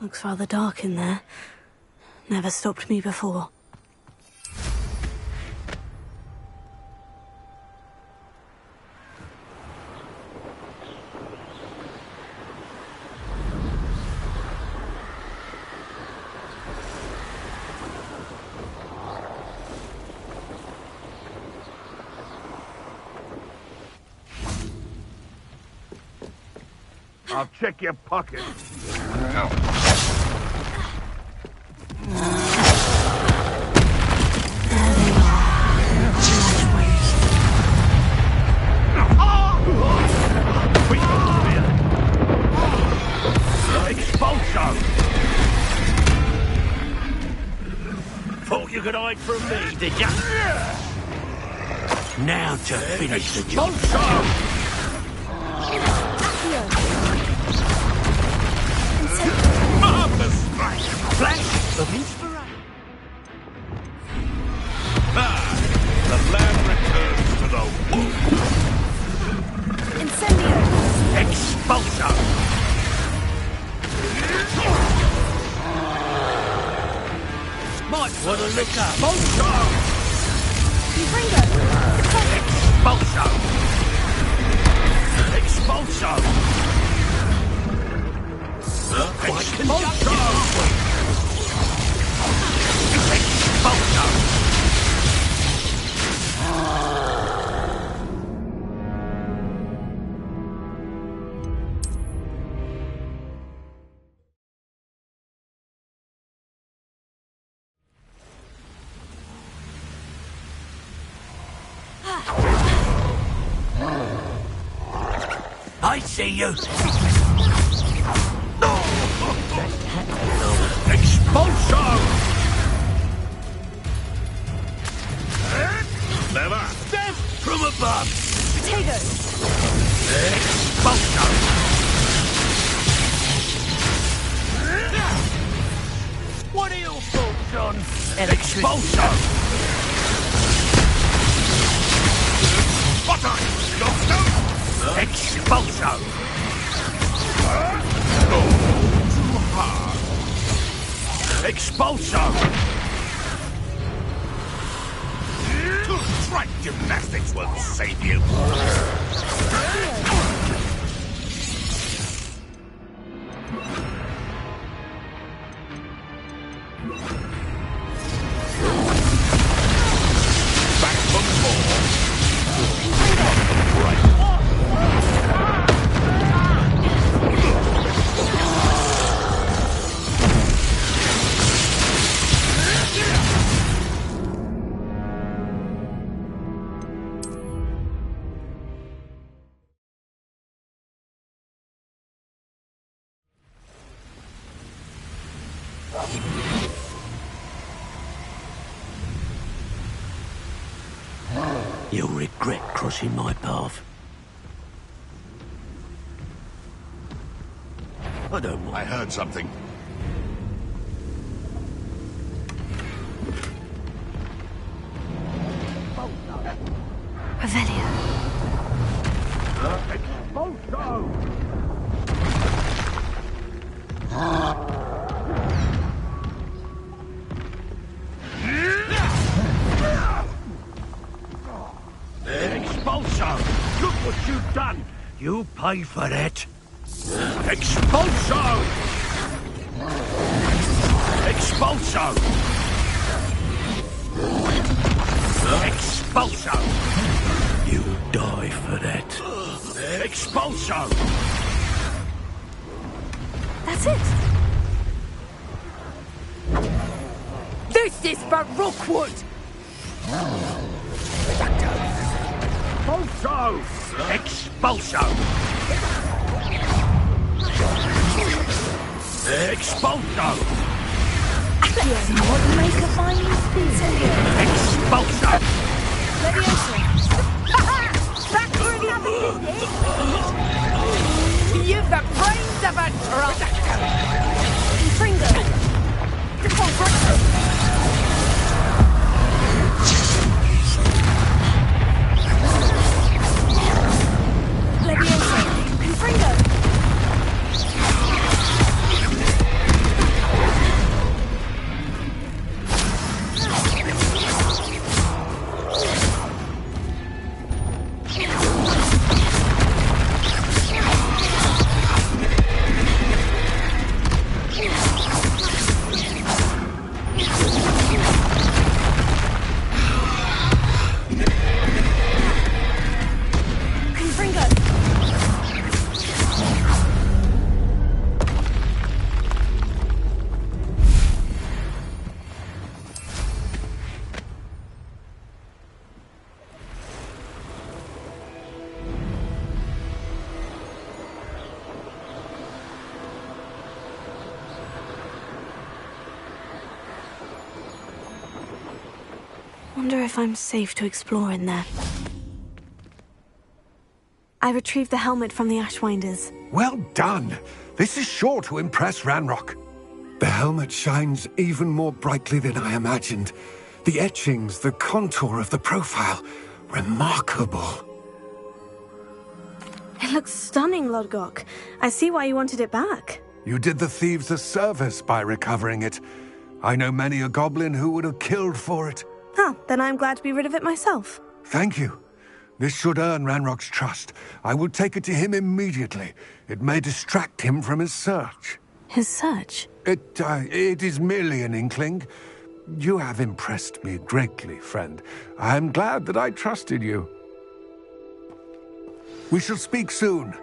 Looks rather dark in there. Never stopped me before. I'll check your pocket. Expulso! Thought you could hide from me, did ya? Now to finish the job. Marvelous flash of inspiration. The land returns to the womb. Incendio! Expulso! Might want to look up. Expulso! Expulso! Expulso! Expulso! Expulso! I see you. Expulso! Never. Death from above. Potatoes! Expulso! What are your thoughts on Expulso? Butter! Doctor! Expulso! Too hard. Expulso! Track gymnastics will save you. Back for more. Right. You'll regret crossing my path. I don't mind. I heard something. Revelio. Expulso! Expulso! Look what you've done! You pay for that! Expulso! Expulso! Expulso! You'll die for that! Expulso! That's it! This is for Rookwood! Expulso! Expulso! Expulso! Yes, what make a fine incendio? Expulso! Leviosa! Back for another visit? You've the brains of a drunk! Infringo! Leviosa! Confringo! Wonder if I'm safe to explore in there. I retrieved the helmet from the Ashwinders. Well done! This is sure to impress Ranrock. The helmet shines even more brightly than I imagined. The etchings, the contour of the profile. Remarkable. It looks stunning, Lodgok. I see why you wanted it back. You did the thieves a service by recovering it. I know many a goblin who would have killed for it. Huh, then I'm glad to be rid of it myself. Thank you. This should earn Ranrock's trust. I will take it to him immediately. It may distract him from his search. His search? It is merely an inkling. You have impressed me greatly, friend. I am glad that I trusted you. We shall speak soon.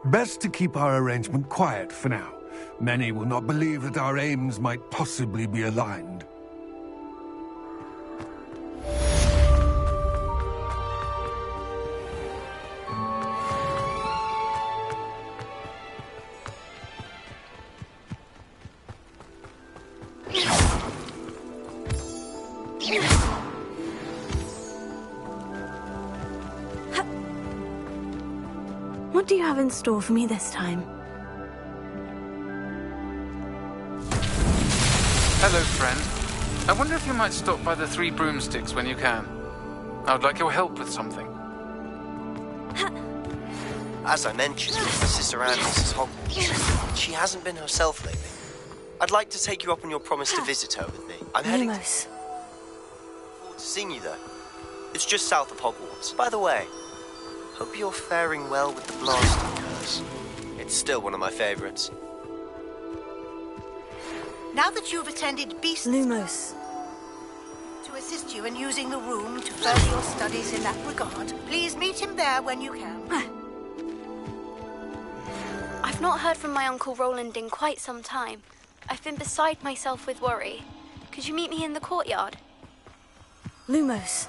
Best to keep our arrangement quiet for now. Many will not believe that our aims might possibly be aligned. What do you have in store for me this time? Hello, friend. I wonder if you might stop by the Three Broomsticks when you can. I would like your help with something. As I mentioned, my sister Agnes is Hogwarts. She hasn't been herself lately. I'd like to take you up on your promise to visit her with me. I'm heading to... forward to seeing you there. It's just south of Hogwarts. By the way, hope you're faring well with the blasting curse. It's still one of my favorites. Now that you've attended Beast Lumos. to assist you in using the room to further your studies in that regard, please meet him there when you can. I've not heard from my Uncle Roland in quite some time. I've been beside myself with worry. Could you meet me in the courtyard? Lumos.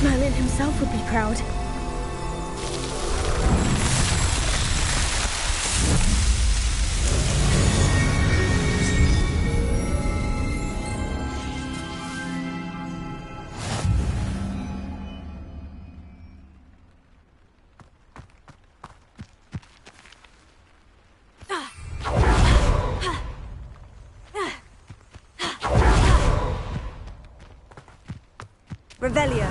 Merlin himself would be proud. Revelio.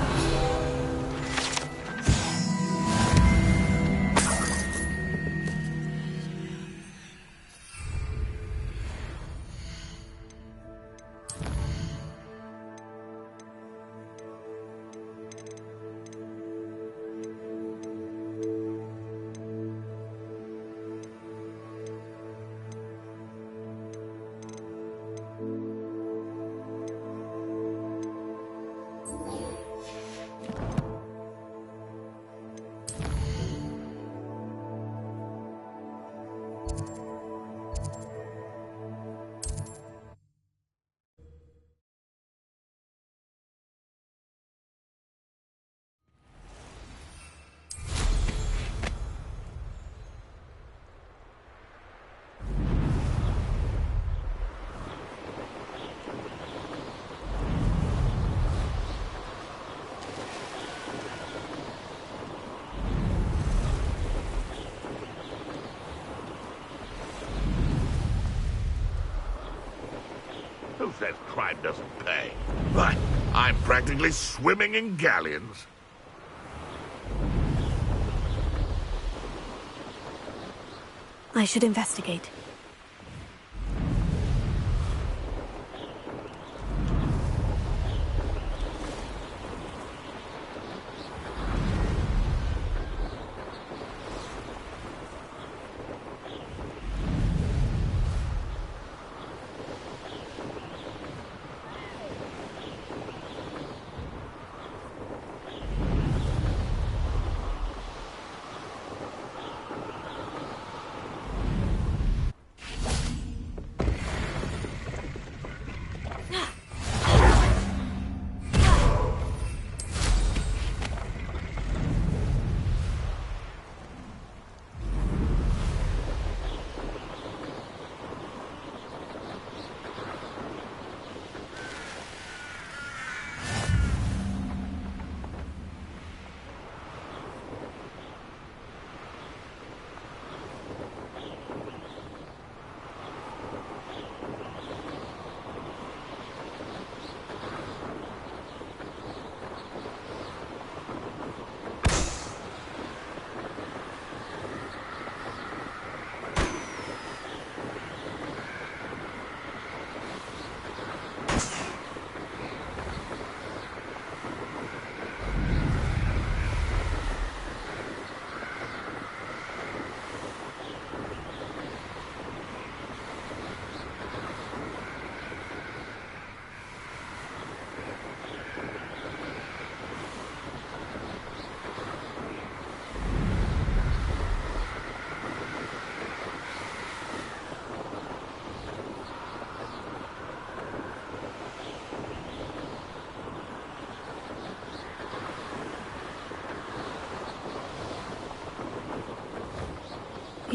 Who says crime doesn't pay? Why, I'm practically swimming in galleons. I should investigate.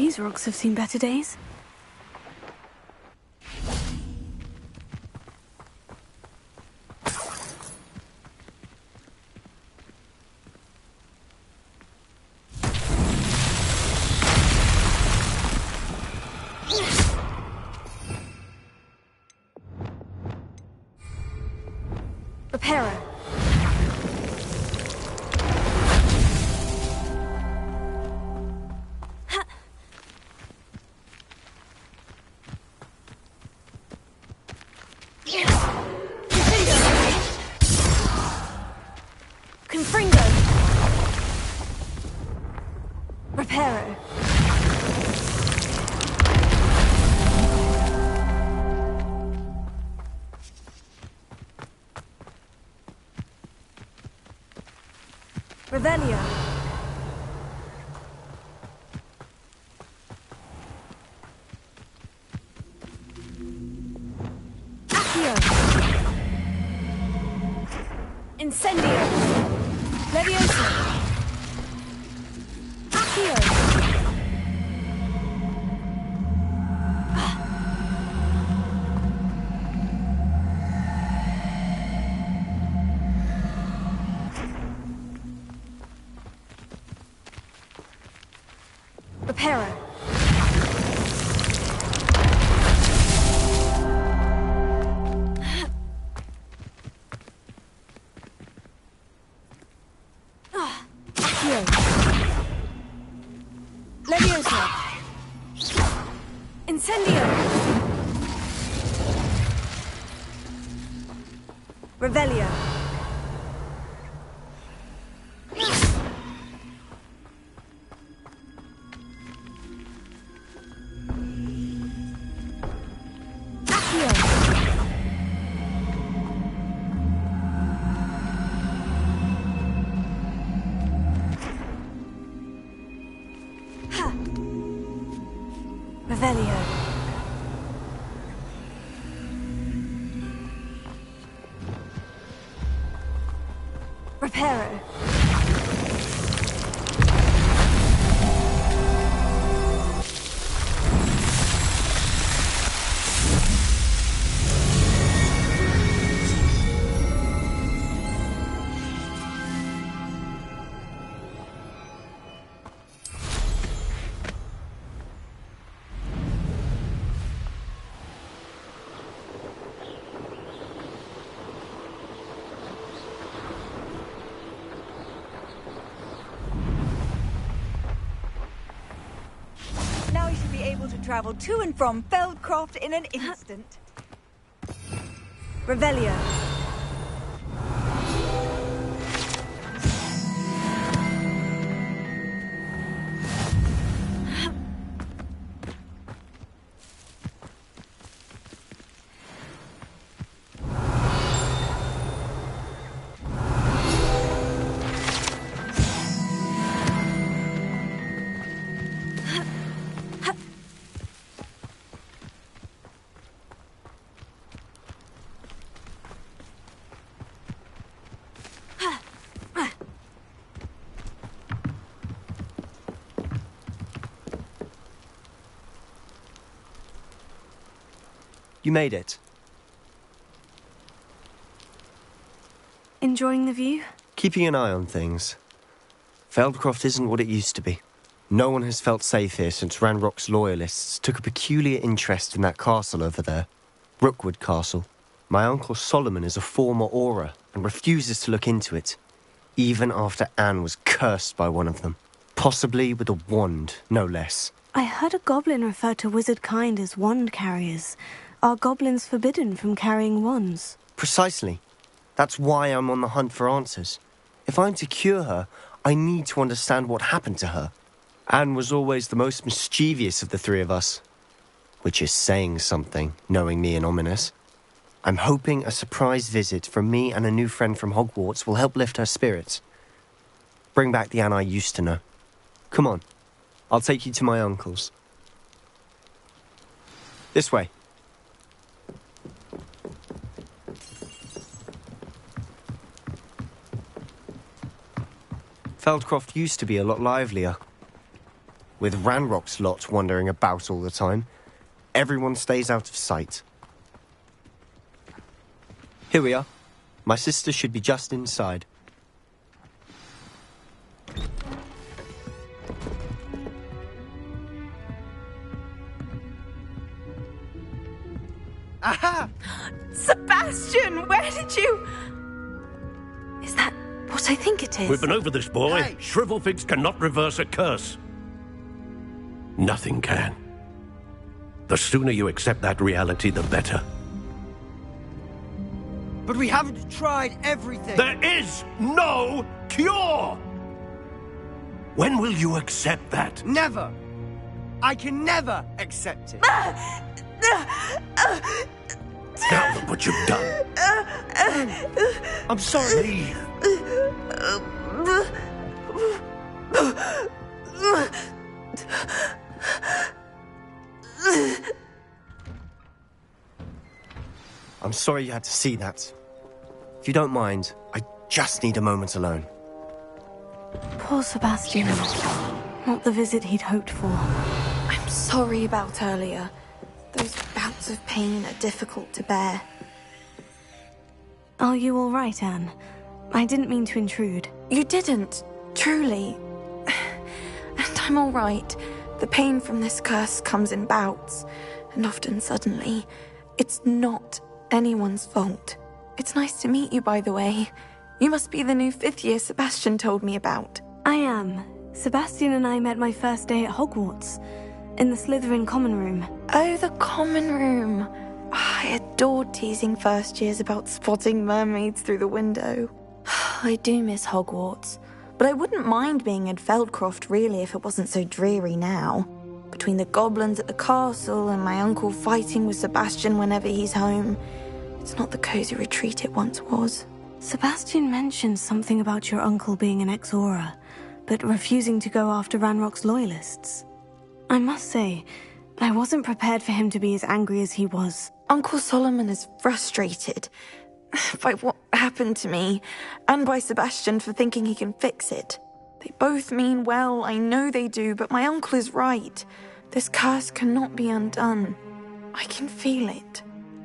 these rocks have seen better days. Repairer. Confringo. Repairer. Revelio. Accio. Incendio. Levioso. Accio. Repairer. Accio. Levioso. Incendio. Revelio. Revelio. Repairer. Now you should be able to travel to and from Feldcroft in an instant. Revelio. You made it. Enjoying the view? Keeping an eye on things. Feldcroft isn't what it used to be. No one has felt safe here since Ranrock's loyalists took a peculiar interest in that castle over there. Rookwood Castle. My uncle Solomon is a former Auror and refuses to look into it, even after Anne was cursed by one of them. Possibly with a wand, no less. I heard a goblin refer to wizard kind as wand carriers. Are goblins forbidden from carrying wands? Precisely. That's why I'm on the hunt for answers. If I'm to cure her, I need to understand what happened to her. Anne was always the most mischievous of the three of us. Which is saying something, knowing me and ominous. I'm hoping a surprise visit from me and a new friend from Hogwarts will help lift her spirits. Bring back the Anne I used to know. Come on, I'll take you to my uncle's. This way. Feldcroft used to be a lot livelier. with Ranrock's lot wandering about all the time, everyone stays out of sight. Here we are. My sister should be just inside. Aha! Sebastian, where did you... Is that what I think it is? We've been over this, boy. Hey. Shrivelfigs cannot reverse a curse. Nothing can. The sooner you accept that reality, the better. But we haven't tried everything. There is no cure! When will you accept that? Never. I can never accept it. Now look what you've done. I'm sorry. Leave. I'm sorry you had to see that. If you don't mind, I just need a moment alone. Poor Sebastian. Not the visit he'd hoped for. I'm sorry about earlier. Those bouts of pain are difficult to bear. Are you all right, Anne? I didn't mean to intrude. You didn't, truly. And I'm all right. The pain from this curse comes in bouts, and often suddenly. It's not anyone's fault. It's nice to meet you, by the way. You must be the new 5th year Sebastian told me about. I am. Sebastian and I met my first day at Hogwarts, in the Slytherin common room. Oh, the common room. I adored teasing first years about spotting mermaids through the window. I do miss Hogwarts, but I wouldn't mind being in Feldcroft really if it wasn't so dreary now. Between the goblins at the castle and my uncle fighting with Sebastian whenever he's home, it's not the cozy retreat it once was. Sebastian mentioned something about your uncle being an ex-Auror, but refusing to go after Ranrock's loyalists. I must say, I wasn't prepared for him to be as angry as he was. Uncle Solomon is frustrated by what happened to me, and by Sebastian for thinking he can fix it. They both mean well, I know they do, but my uncle is right. This curse cannot be undone. I can feel it.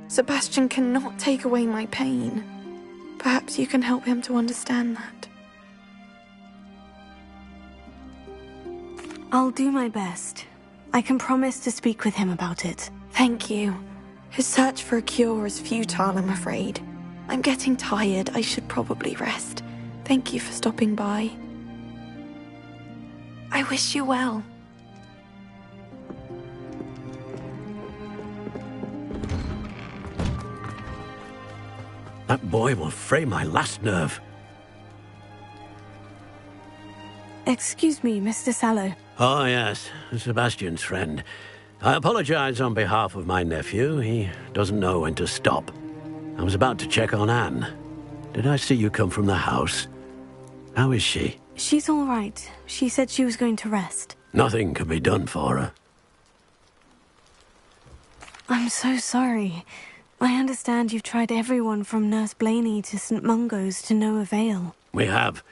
Sebastian cannot take away my pain. Perhaps you can help him to understand that. I'll do my best. I can promise to speak with him about it. Thank you. His search for a cure is futile, I'm afraid. I'm getting tired. I should probably rest. Thank you for stopping by. I wish you well. That boy will fray my last nerve. Excuse me, Mr. Sallow. Oh, yes, Sebastian's friend. I apologize on behalf of my nephew. He doesn't know when to stop. I was about to check on Anne. Did I see you come from the house? How is she? She's all right. She said she was going to rest. Nothing can be done for her. I'm so sorry. I understand you've tried everyone from Nurse Blaney to St. Mungo's to no avail. We have.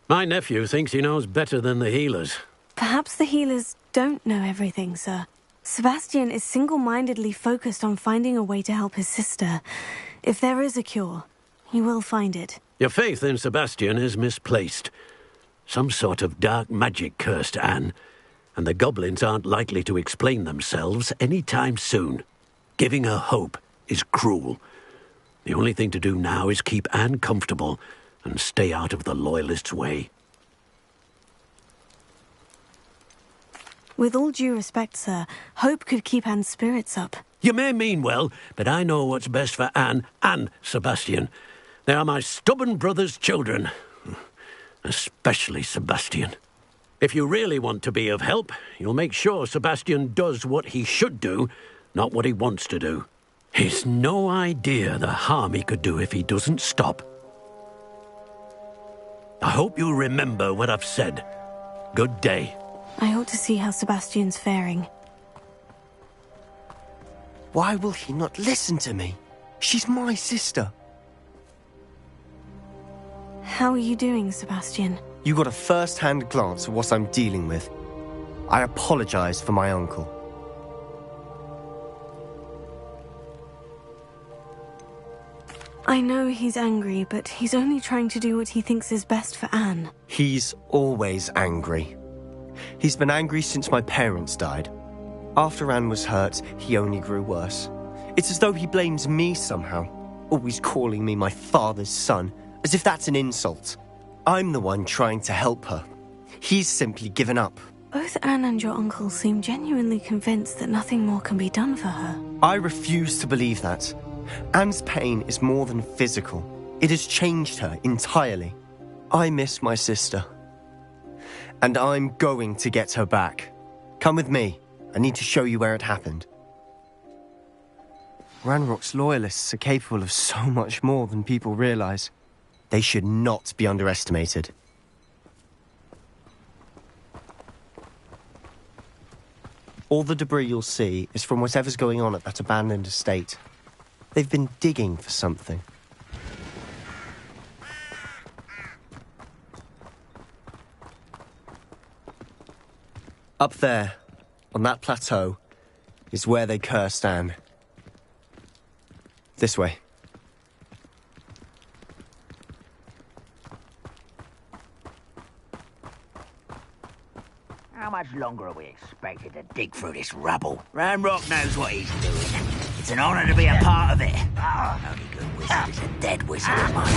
My nephew thinks he knows better than the healers. Perhaps the healers don't know everything, sir. Sebastian is single-mindedly focused on finding a way to help his sister. If there is a cure, he will find it. Your faith in Sebastian is misplaced. Some sort of dark magic cursed Anne, and the goblins aren't likely to explain themselves any time soon. Giving her hope is cruel. The only thing to do now is keep Anne comfortable and stay out of the Loyalists' way. With all due respect, sir, hope could keep Anne's spirits up. You may mean well, but I know what's best for Anne and Sebastian. They are my stubborn brother's children. Especially Sebastian. If you really want to be of help, you'll make sure Sebastian does what he should do, not what he wants to do. He's no idea the harm he could do if he doesn't stop. I hope you'll remember what I've said. Good day. I ought to see how Sebastian's faring. Why will he not listen to me? She's my sister. How are you doing, Sebastian? You got a first-hand glance at what I'm dealing with. I apologize for my uncle. I know he's angry, but he's only trying to do what he thinks is best for Anne. He's always angry. He's been angry since my parents died. After Anne was hurt, he only grew worse. It's as though he blames me somehow, always calling me my father's son, as if that's an insult. I'm the one trying to help her. He's simply given up. Both Anne and your uncle seem genuinely convinced that nothing more can be done for her. I refuse to believe that. Anne's pain is more than physical. It has changed her entirely. I miss my sister. And I'm going to get her back. Come with me. I need to show you where it happened. Ranrock's loyalists are capable of so much more than people realize. They should not be underestimated. All the debris you'll see is from whatever's going on at that abandoned estate. They've been digging for something. Up there, on that plateau, is where they cursed Anne. This way. How much longer are we expected to dig through this rubble? Ranrock knows what he's doing. It's an honor to be a part of it. Only good wizard is a dead wizard of mine.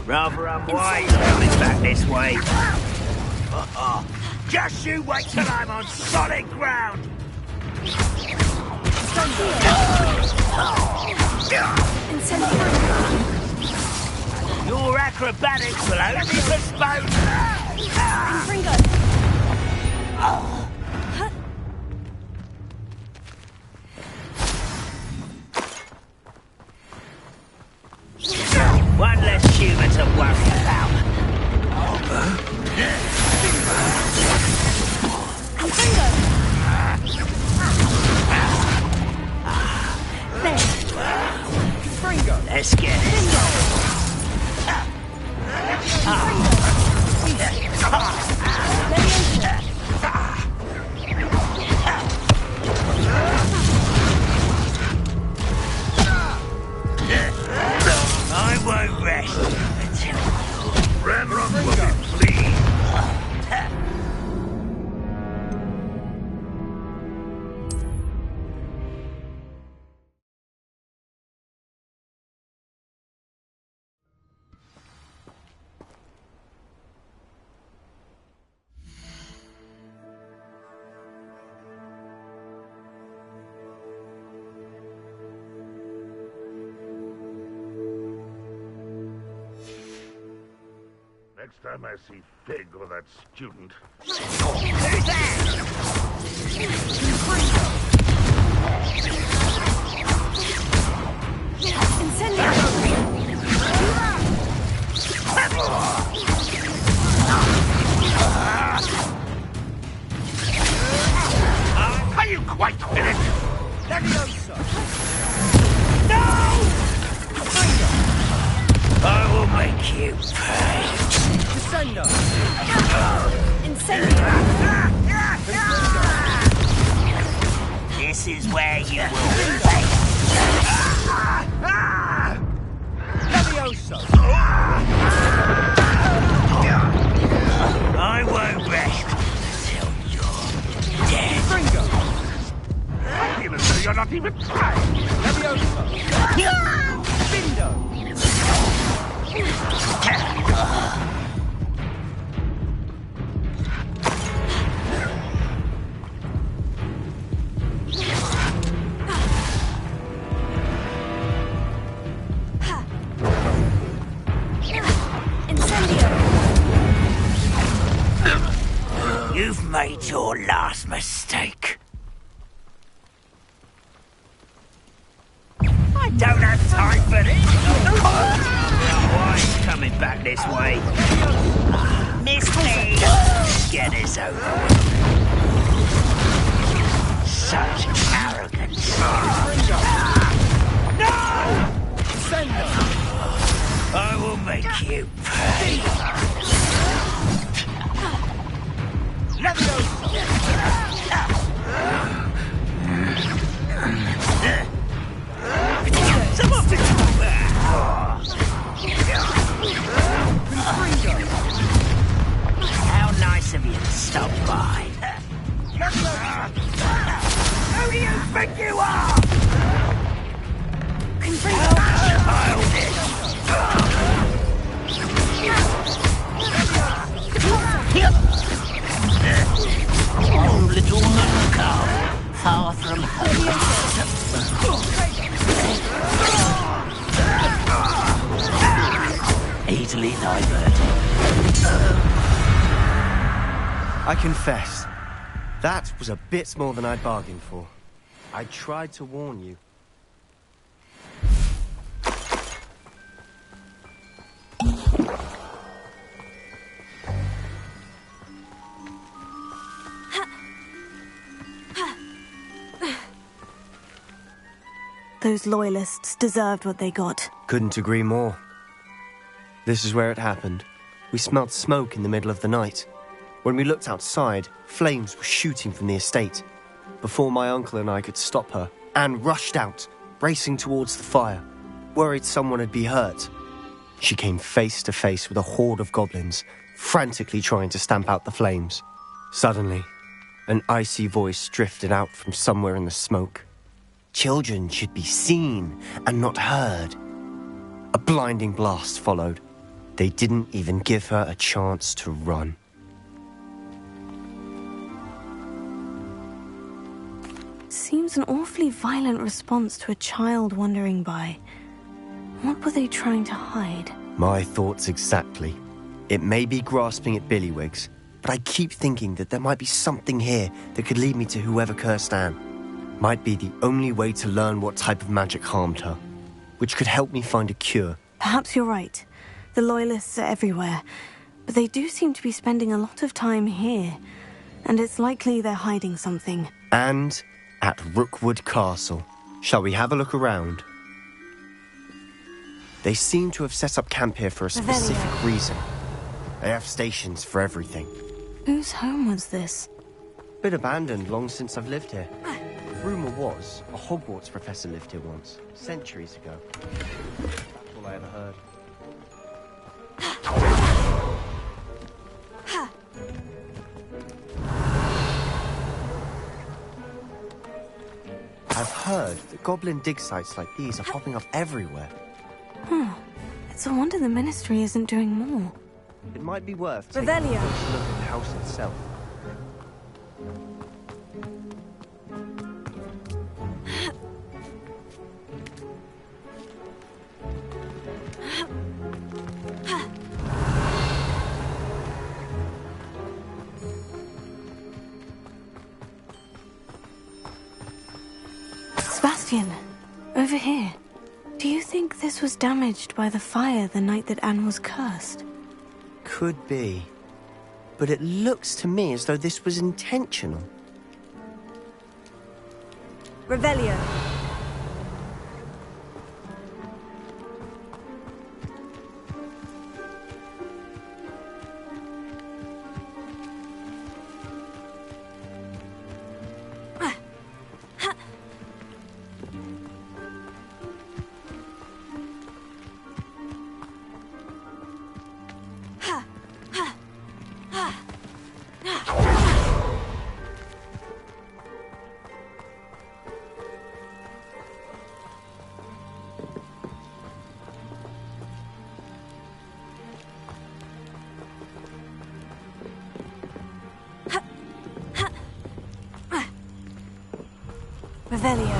Rather unwise coming back this way. Just you wait till I'm on solid ground. Your acrobatics will only be postponed. One less human to worry about. Let's get it. I won't rest until Ranrock will be pleased. Next time I see Fig or that student... Who's that? Are you quite finished? I will make you pay. This is where you will pay. I won't rest until you're dead. I feel as though you're not even trying. You've made your last mistake. I don't have time for this. Why is coming back this way? Miss me. Get this over with. Such arrogance. No! I will make you pay. How nice of you to stop by. Who do you think you are? Oh, little mooncow, far from home. Easily diverted. I confess, that was a bit more than I'd bargained for. I tried to warn you. Those loyalists deserved what they got. Couldn't agree more. This is where it happened. We smelled smoke in the middle of the night. When we looked outside, flames were shooting from the estate. Before my uncle and I could stop her, Anne rushed out, racing towards the fire, worried someone had been hurt. She came face to face with a horde of goblins, frantically trying to stamp out the flames. Suddenly, an icy voice drifted out from somewhere in the smoke. Children should be seen and not heard. A blinding blast followed. They didn't even give her a chance to run. Seems an awfully violent response to a child wandering by. What were they trying to hide? My thoughts exactly. It may be grasping at Billywigs, but I keep thinking that there might be something here that could lead me to whoever cursed Anne. Might be the only way to learn what type of magic harmed her, which could help me find a cure. Perhaps you're right. The Loyalists are everywhere, but they do seem to be spending a lot of time here, and it's likely they're hiding something. And at Rookwood Castle. Shall we have a look around? They seem to have set up camp here for a specific reason. They have stations for everything. Whose home was this? Been abandoned long since I've lived here. Rumour was a Hogwarts professor lived here once, centuries ago. That's all I ever heard. I've heard that goblin dig sites like these are popping up everywhere. It's a wonder the Ministry isn't doing more. It might be worth taking a closer look at the house itself. Sebastian, over here. Do you think this was damaged by the fire the night that Anne was cursed? Could be. But it looks to me as though this was intentional. Revelio. Revelio.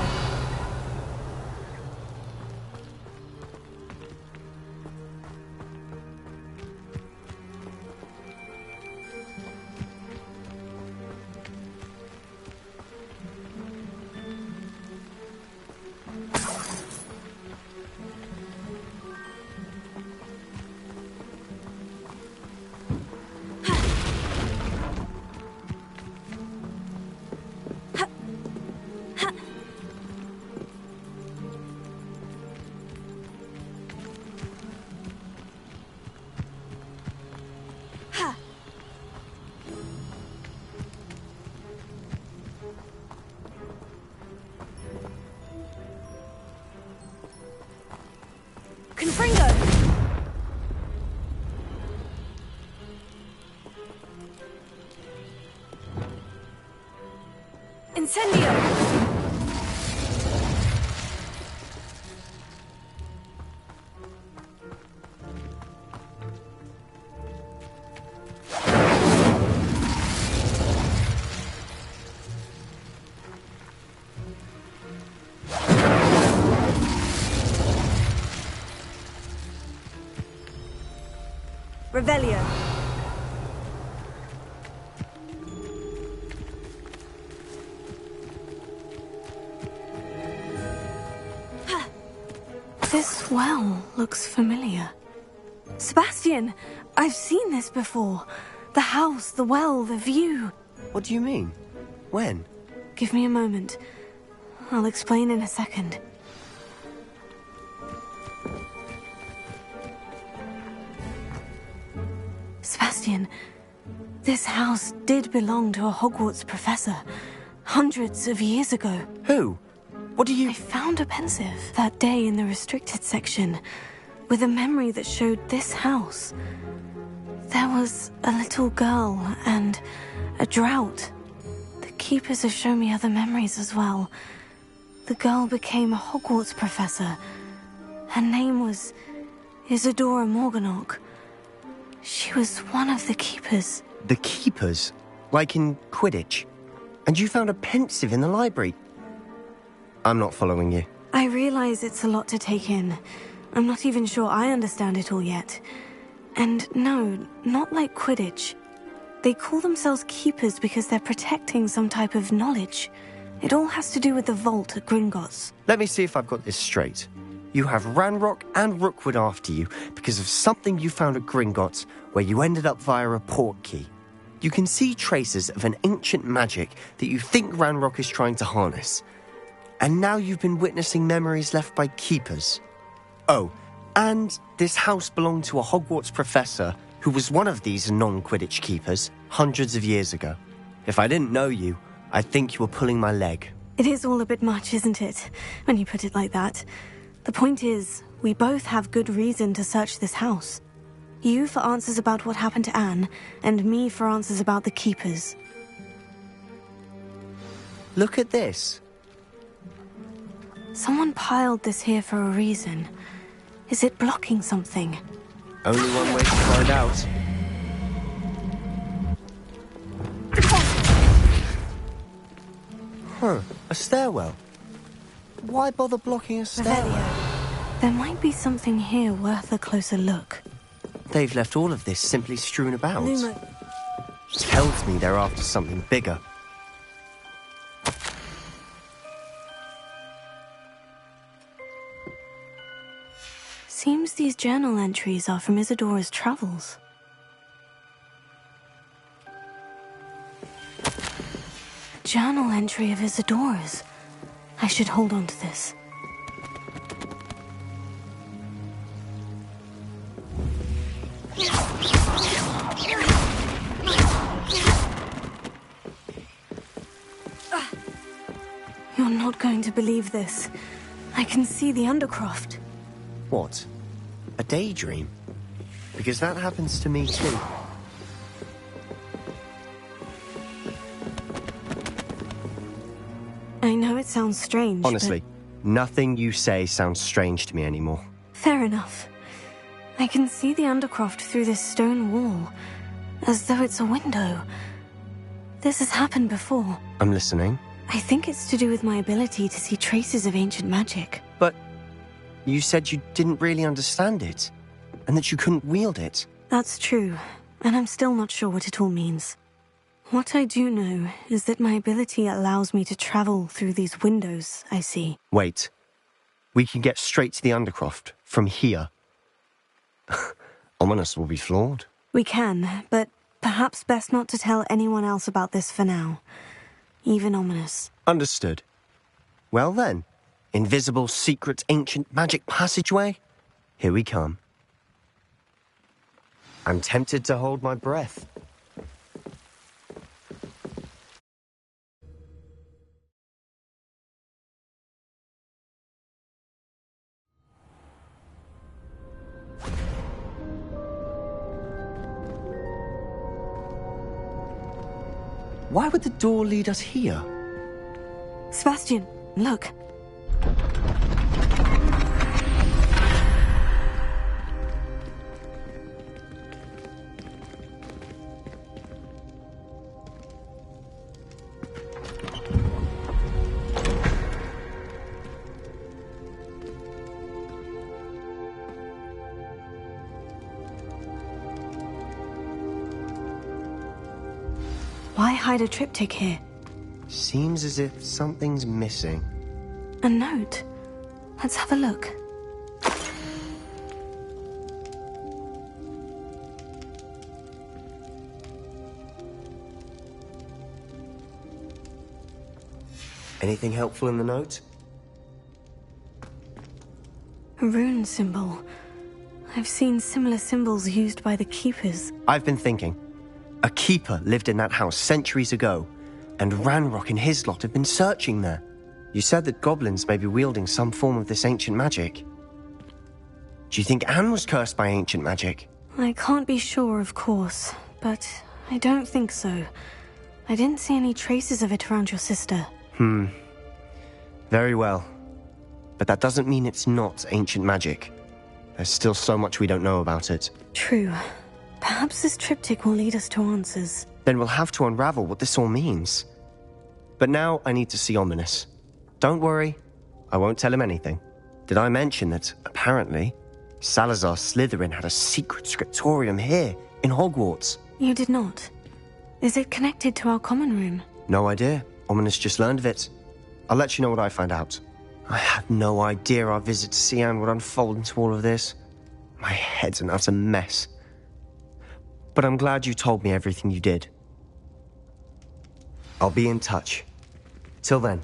Revelio! Revelio. This well looks familiar. Sebastian, I've seen this before. The house, the well, the view. What do you mean? When? Give me a moment. I'll explain in a second. Sebastian, this house did belong to a Hogwarts professor, hundreds of years ago. Who? What do you... I found a pensive that day in the restricted section, with a memory that showed this house. There was a little girl and a drought. The keepers have shown me other memories as well. The girl became a Hogwarts professor. Her name was Isadora Morganach. She was one of the keepers. The keepers? Like in Quidditch? And you found a pensive in the library? I'm not following you. I realize it's a lot to take in. I'm not even sure I understand it all yet. And no, not like Quidditch. They call themselves keepers because they're protecting some type of knowledge. It all has to do with the vault at Gringotts. Let me see if I've got this straight. You have Ranrock and Rookwood after you because of something you found at Gringotts where you ended up via a portkey. You can see traces of an ancient magic that you think Ranrock is trying to harness. And now you've been witnessing memories left by keepers. Oh, and this house belonged to a Hogwarts professor who was one of these non-Quidditch keepers hundreds of years ago. If I didn't know you, I'd think you were pulling my leg. It is all a bit much, isn't it, when you put it like that? The point is, we both have good reason to search this house. You for answers about what happened to Anne, and me for answers about the keepers. Look at this. Someone piled this here for a reason. Is it blocking something? Only one way to find out. Huh, a stairwell. Why bother blocking a stairwell? There might be something here worth a closer look. They've left all of this simply strewn about. Lumo. Tells me they're after something bigger. Seems these journal entries are from Isadora's travels. A journal entry of Isadora's. I should hold on to this. You're not going to believe this. I can see the Undercroft. What? A daydream? Because that happens to me too. I know it sounds strange, Honestly, nothing you say sounds strange to me anymore. Fair enough. I can see the Undercroft through this stone wall, as though it's a window. This has happened before. I'm listening. I think it's to do with my ability to see traces of ancient magic. But you said you didn't really understand it, and that you couldn't wield it. That's true, and I'm still not sure what it all means. What I do know is that my ability allows me to travel through these windows I see. Wait. We can get straight to the Undercroft from here. Ominous will be floored. We can, but perhaps best not to tell anyone else about this for now. Even Ominous. Understood. Well then, invisible, secret, ancient magic passageway? Here we come. I'm tempted to hold my breath. Why would the door lead us here? Sebastian, look. Why hide a triptych here? Seems as if something's missing. A note. Let's have a look. Anything helpful in the note? A rune symbol. I've seen similar symbols used by the Keepers. I've been thinking. A keeper lived in that house centuries ago, and Ranrock and his lot have been searching there. You said that goblins may be wielding some form of this ancient magic. Do you think Anne was cursed by ancient magic? I can't be sure, of course, but I don't think so. I didn't see any traces of it around your sister. Very well. But that doesn't mean it's not ancient magic. There's still so much we don't know about it. True. Perhaps this triptych will lead us to answers. Then we'll have to unravel what this all means. But now I need to see Ominous. Don't worry, I won't tell him anything. Did I mention that, apparently, Salazar Slytherin had a secret scriptorium here, in Hogwarts? You did not. Is it connected to our common room? No idea. Ominous just learned of it. I'll let you know what I find out. I had no idea our visit to Cian would unfold into all of this. My head's an utter mess. But I'm glad you told me everything you did. I'll be in touch. Till then.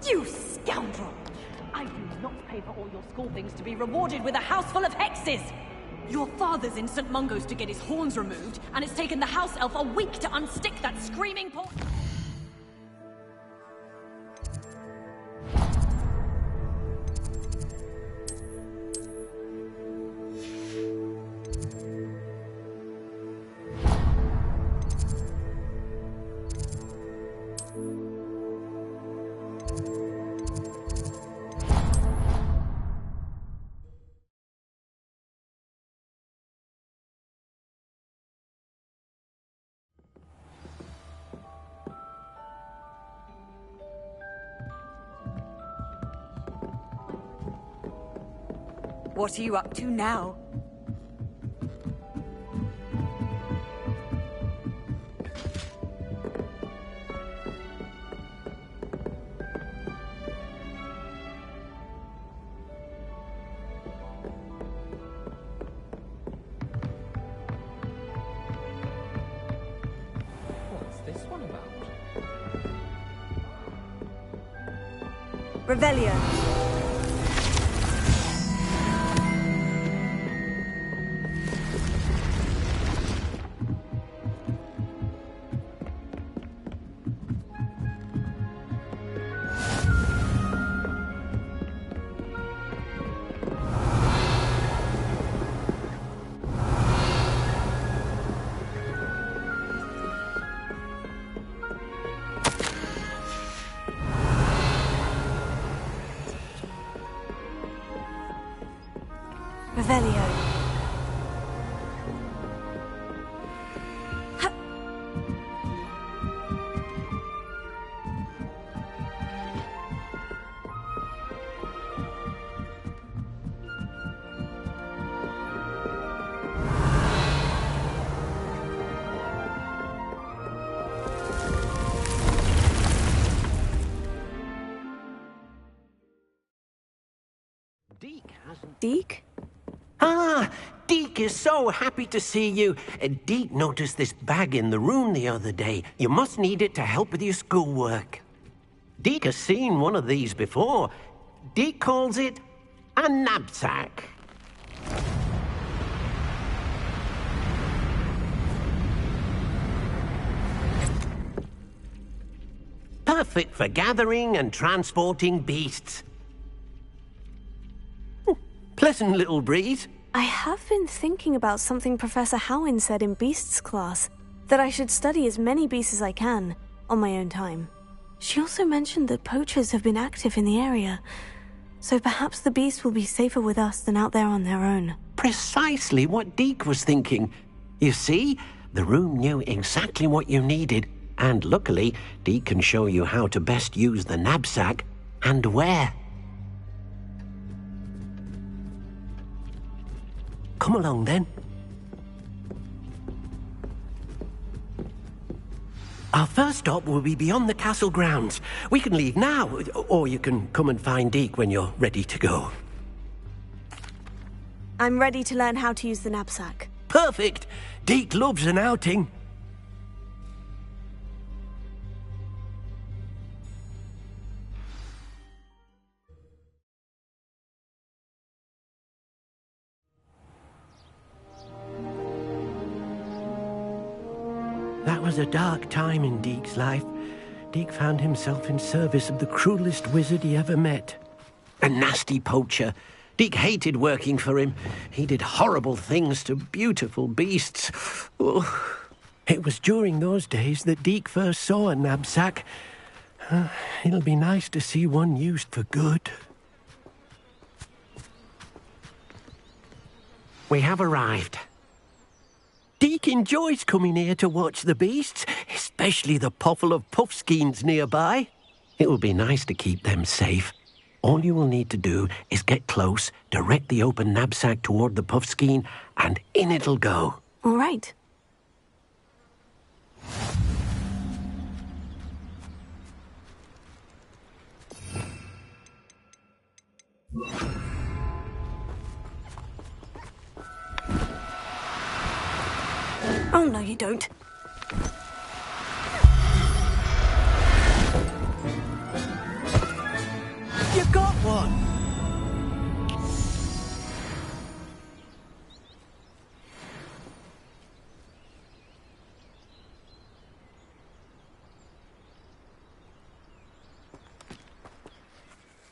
You scoundrel! I do not pay for all your school things to be rewarded with a house full of hexes! Your father's in St. Mungo's to get his horns removed, and it's taken the house elf a week to unstick that screaming paw. What are you up to now? What's this one about? Revelio. Revelio. Deke? Ah, Deke is so happy to see you. Deke noticed this bag in the room the other day. You must need it to help with your schoolwork. Deke has seen one of these before. Deke calls it a knapsack. Perfect for gathering and transporting beasts. Pleasant little breeze. I have been thinking about something Professor Howin said in Beasts class, that I should study as many beasts as I can, on my own time. She also mentioned that poachers have been active in the area, so perhaps the beasts will be safer with us than out there on their own. Precisely what Deke was thinking. You see, the room knew exactly what you needed, and luckily, Deke can show you how to best use the knapsack and where. Come along, then. Our first stop will be beyond the castle grounds. We can leave now, or you can come and find Deke when you're ready to go. I'm ready to learn how to use the knapsack. Perfect! Deke loves an outing. That was a dark time in Deke's life. Deke found himself in service of the cruelest wizard he ever met. A nasty poacher. Deke hated working for him. He did horrible things to beautiful beasts. Oh. It was during those days that Deke first saw a knapsack. It'll be nice to see one used for good. We have arrived. Deke enjoys coming here to watch the beasts, especially the potful of puffskeins nearby. It will be nice to keep them safe. All you will need to do is get close, direct the open knapsack toward the puffskein, and in it'll go. All right. Oh, no, you don't. You got one!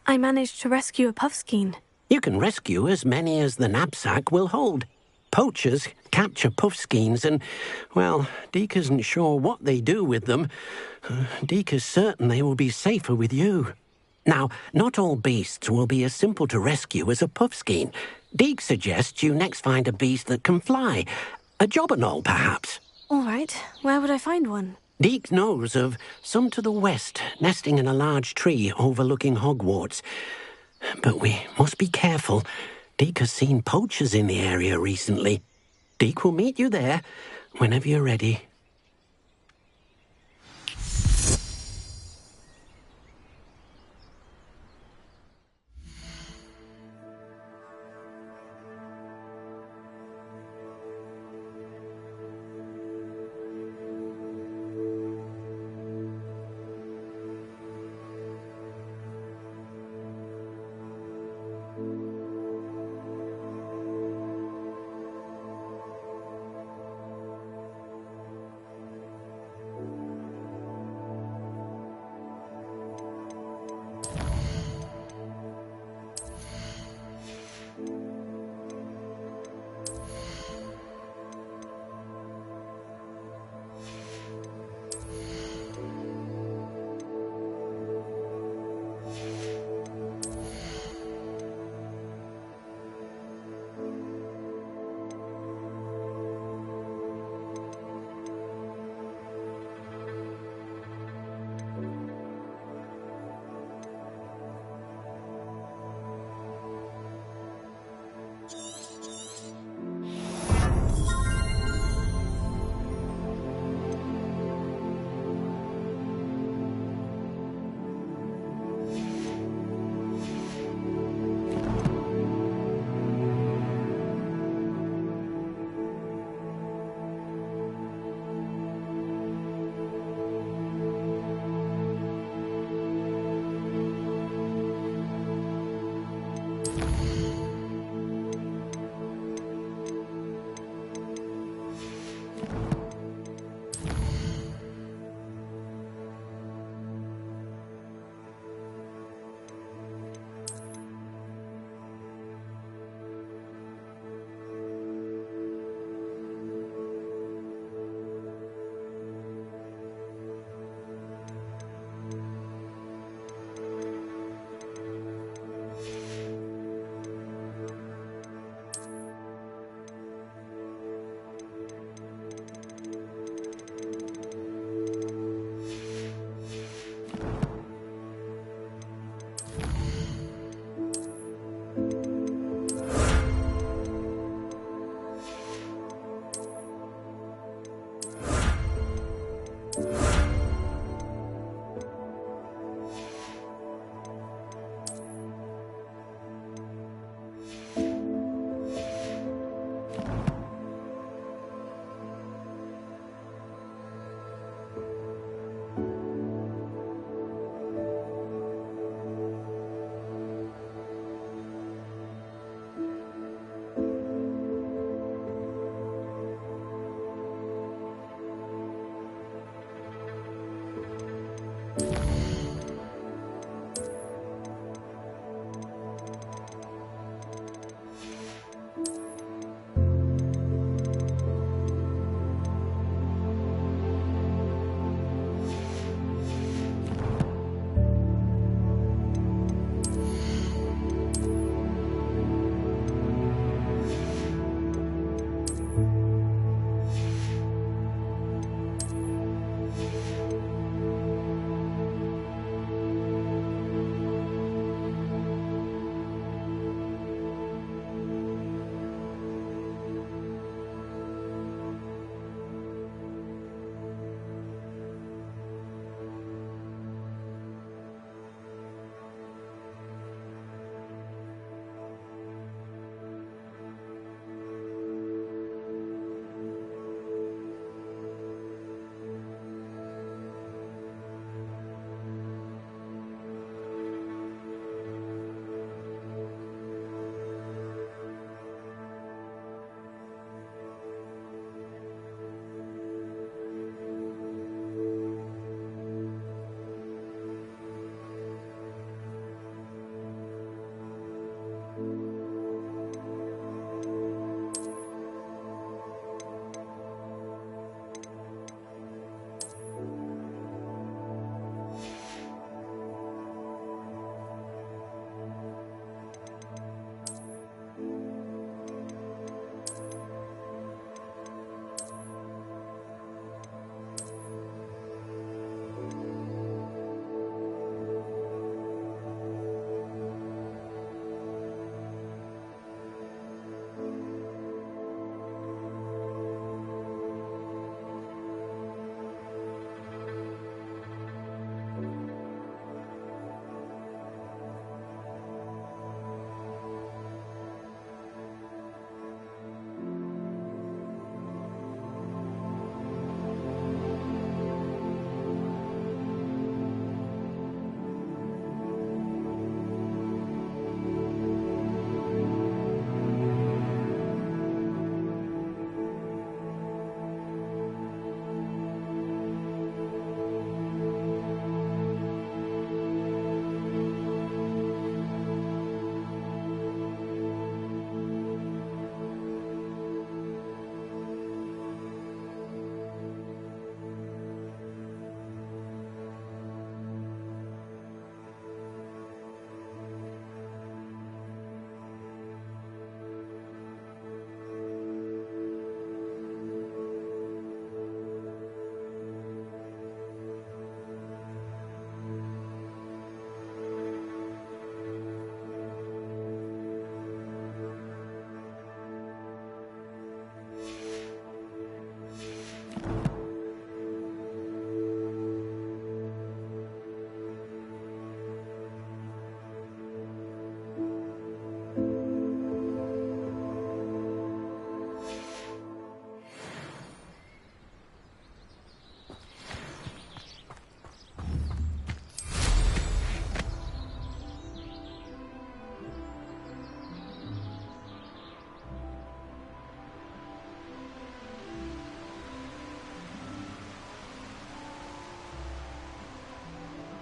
I managed to rescue a puffskein. You can rescue as many as the knapsack will hold. Poachers capture puffskeins and, well, Deke isn't sure what they do with them. Deke is certain they will be safer with you. Now, not all beasts will be as simple to rescue as a puffskein. Deke suggests you next find a beast that can fly. A jobberknoll, perhaps. All right. Where would I find one? Deke knows of some to the west, nesting in a large tree overlooking Hogwarts. But we must be careful. Deke has seen poachers in the area recently. Deke will meet you there whenever you're ready.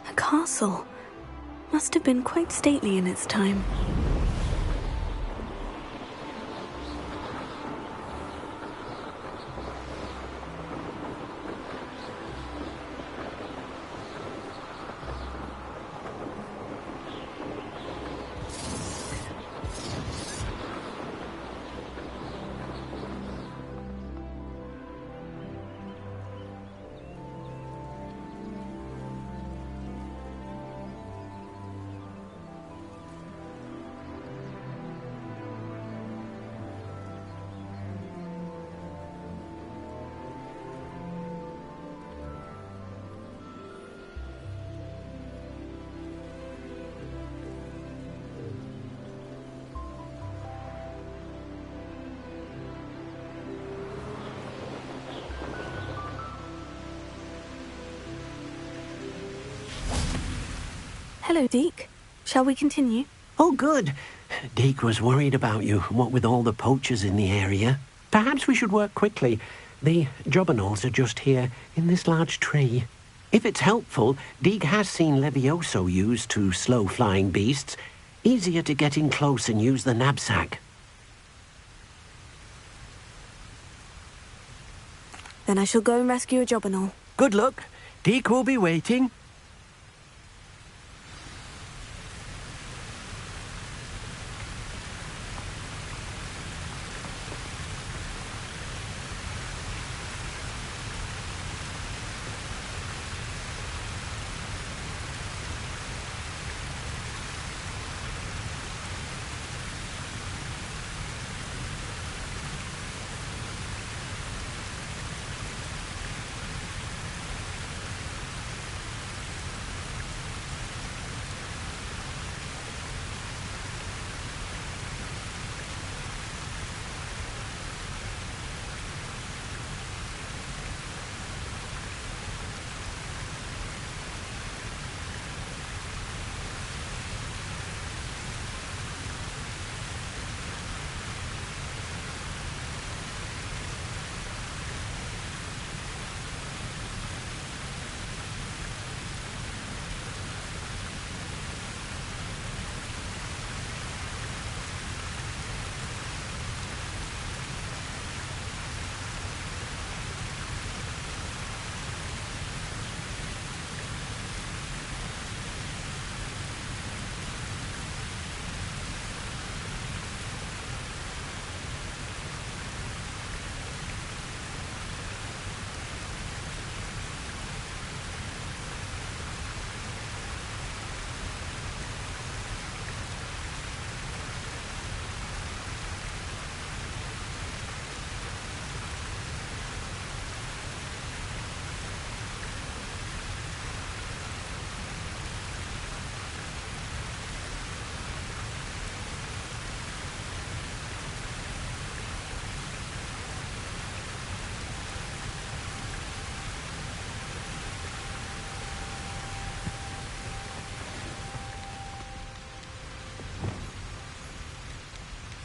A castle. Must have been quite stately in its time. Hello, Deke. Shall we continue? Oh, good. Deke was worried about you, what with all the poachers in the area. Perhaps we should work quickly. The jobberknolls are just here, in this large tree. If it's helpful, Deke has seen Levioso used to slow flying beasts. Easier to get in close and use the knapsack. Then I shall go and rescue a jobberknoll. Good luck. Deke will be waiting.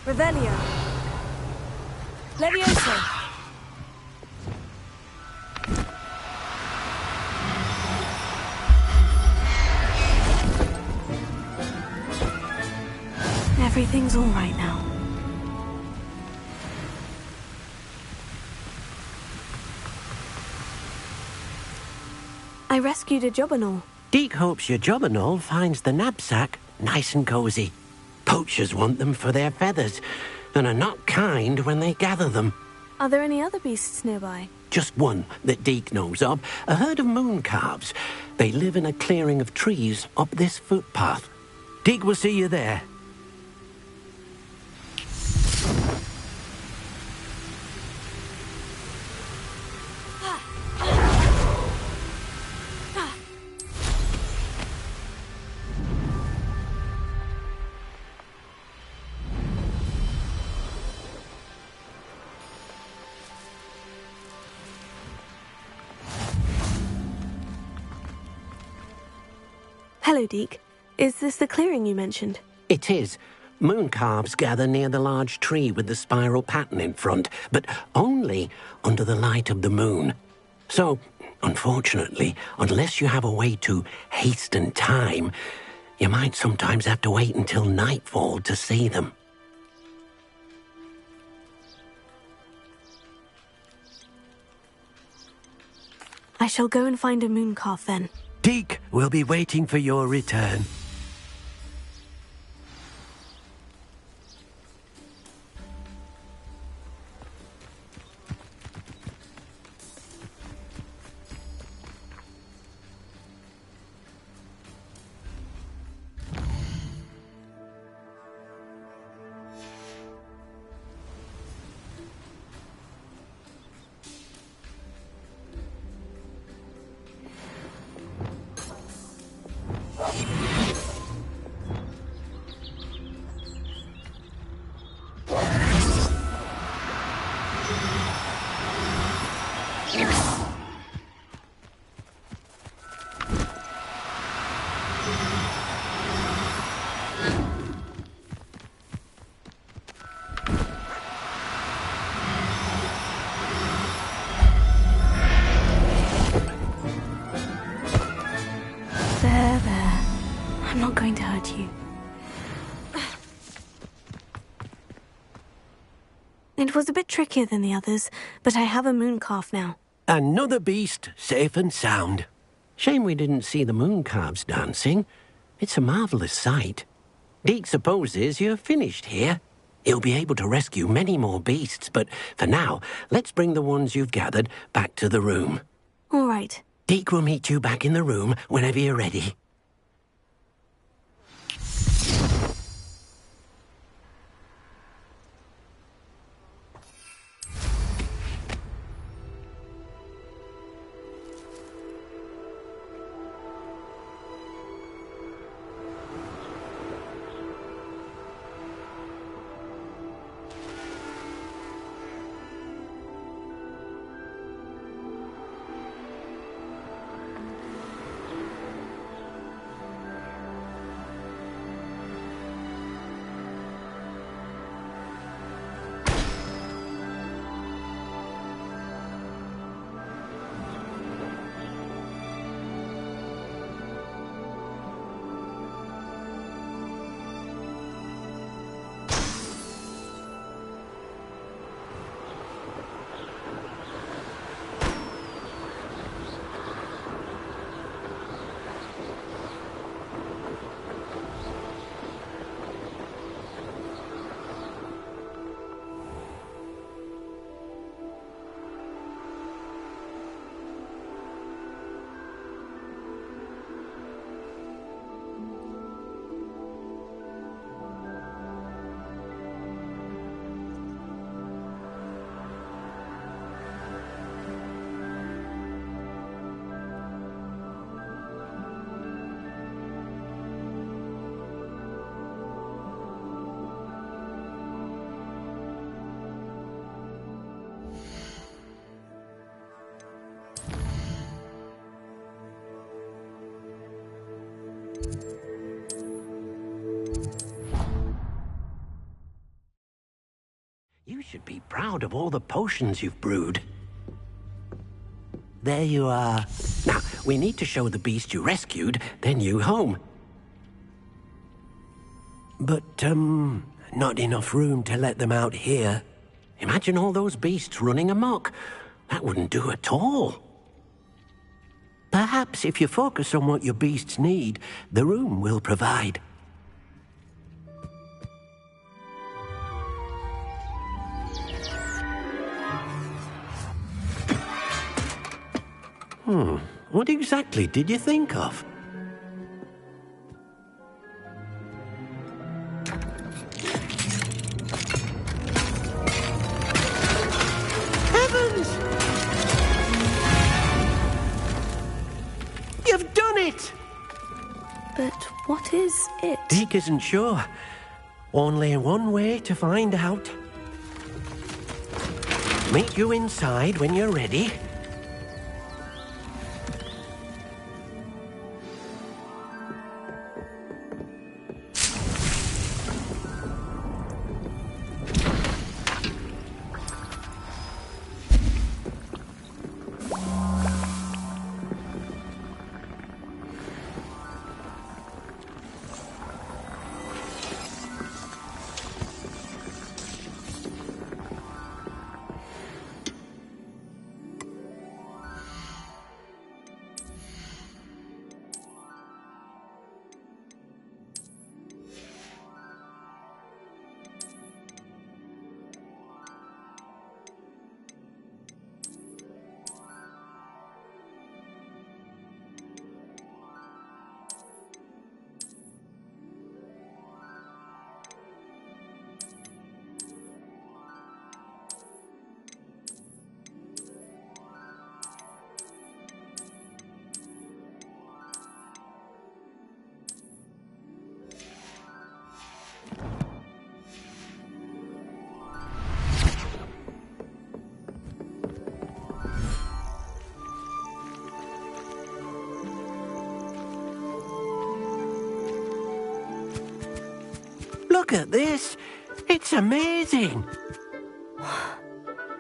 Revelio. Levioso. Everything's all right now. I rescued a jobberknoll. Deke hopes your jobberknoll finds the knapsack nice and cozy. Poachers want them for their feathers, and are not kind when they gather them. Are there any other beasts nearby? Just one that Deke knows of, a herd of moon calves. They live in a clearing of trees up this footpath. Deke will see you there. Hello, Deke. Is this the clearing you mentioned? It is. Moon calves gather near the large tree with the spiral pattern in front, but only under the light of the moon. So, Unfortunately, unless you have a way to hasten time, you might sometimes have to wait until nightfall to see them. I shall go and find a mooncalf then. Deke will be waiting for your return. There. I'm not going to hurt you. It was a bit trickier than the others, but I have a mooncalf now. Another beast, safe and sound. Shame we didn't see the mooncalves dancing. It's a marvellous sight. Deke supposes you're finished here. He'll be able to rescue many more beasts, but for now, let's bring the ones you've gathered back to the room. All right. Deke will meet you back in the room whenever you're ready. You should be proud of all the potions you've brewed. There you are. Now, we need to show the beast you rescued their new home. But, not enough room to let them out here. Imagine all those beasts running amok. That wouldn't do at all. Perhaps if you focus on what your beasts need, the room will provide. What exactly did you think of? Heavens! You've done it! But what is it? Deke isn't sure. Only one way to find out. Meet you inside when you're ready. Look at this. It's amazing.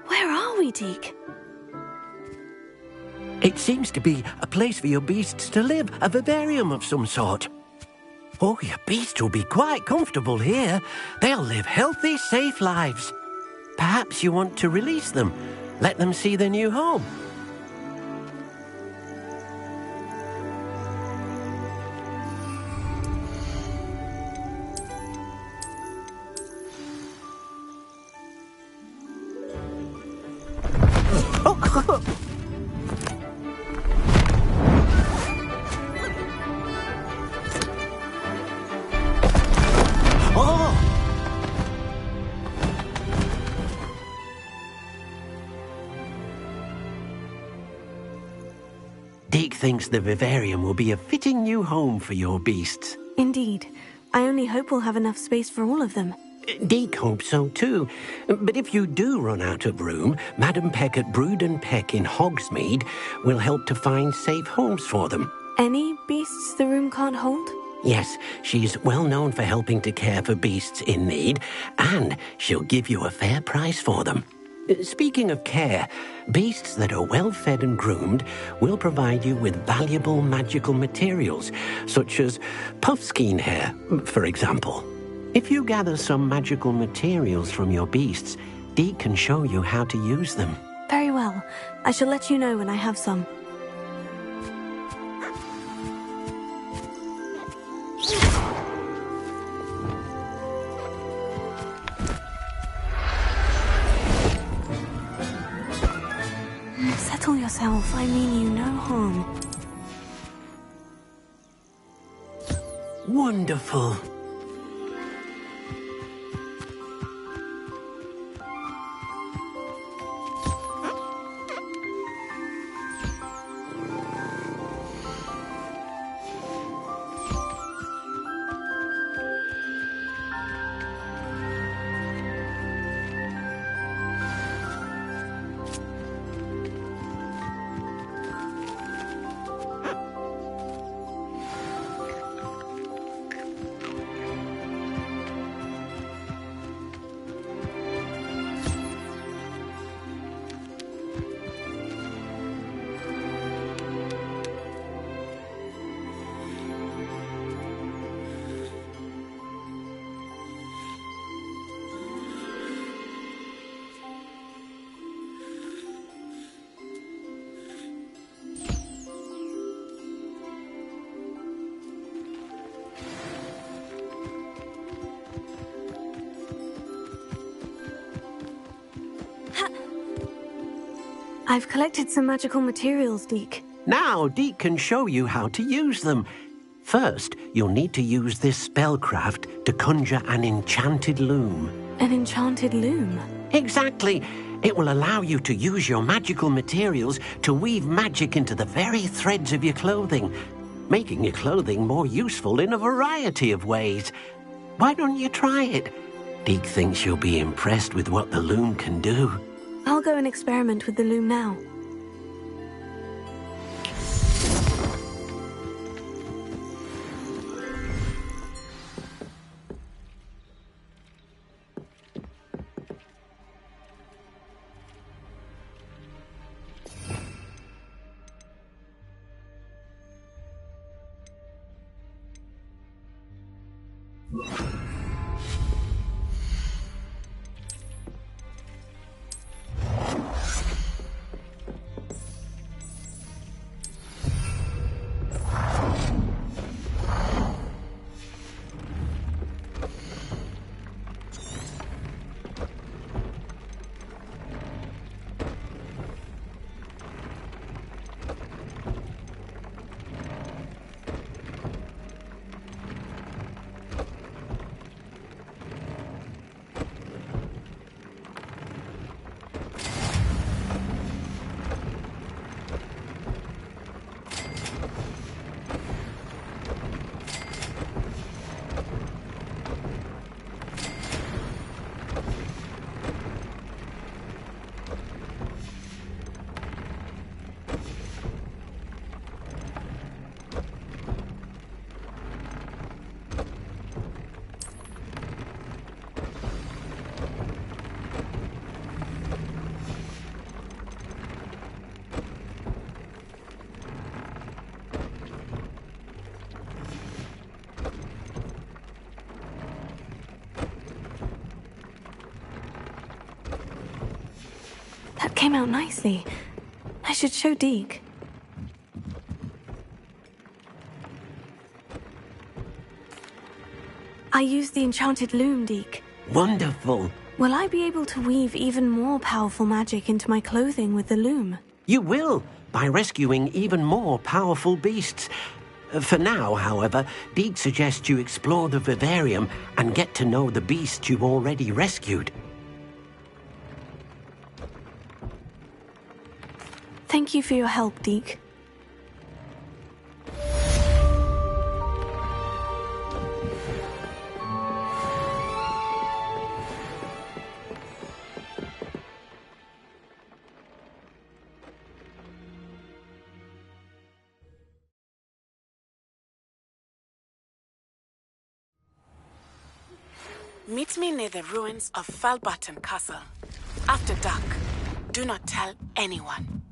Where are we, Deke? It seems to be a place for your beasts to live, a vivarium of some sort. Oh, your beasts will be quite comfortable here. They'll live healthy, safe lives. Perhaps you want to release them. Let them see their new home. Deke thinks the vivarium will be a fitting new home for your beasts. Indeed. I only hope we'll have enough space for all of them. Deke hopes so too. But if you do run out of room, Madam Peck at Brood and Peck in Hogsmeade will help to find safe homes for them. Any beasts the room can't hold? Yes, she's well known for helping to care for beasts in need, and she'll give you a fair price for them. Speaking of care, beasts that are well fed and groomed will provide you with valuable magical materials, such as puffskein hair, for example. If you gather some magical materials from your beasts, Deke can show you how to use them. Very well. I shall let you know when I have some. Settle yourself. I mean you no harm. Wonderful. I've collected some magical materials, Deke. Now Deke can show you how to use them. First, you'll need to use this spellcraft to conjure an enchanted loom. An enchanted loom? Exactly. It will allow you to use your magical materials to weave magic into the very threads of your clothing, making your clothing more useful in a variety of ways. Why don't you try it? Deke thinks you'll be impressed with what the loom can do. I'll go and experiment with the loom now. came out nicely. I should show Deke. I used the enchanted loom, Deke. Wonderful. Will I be able to weave even more powerful magic into my clothing with the loom? You will, by rescuing even more powerful beasts. For now, however, Deke suggests you explore the vivarium and get to know the beasts you've already rescued. Thank you for your help, Deke. Meet me near the ruins of Falbutton Castle. After dark. Do not tell anyone.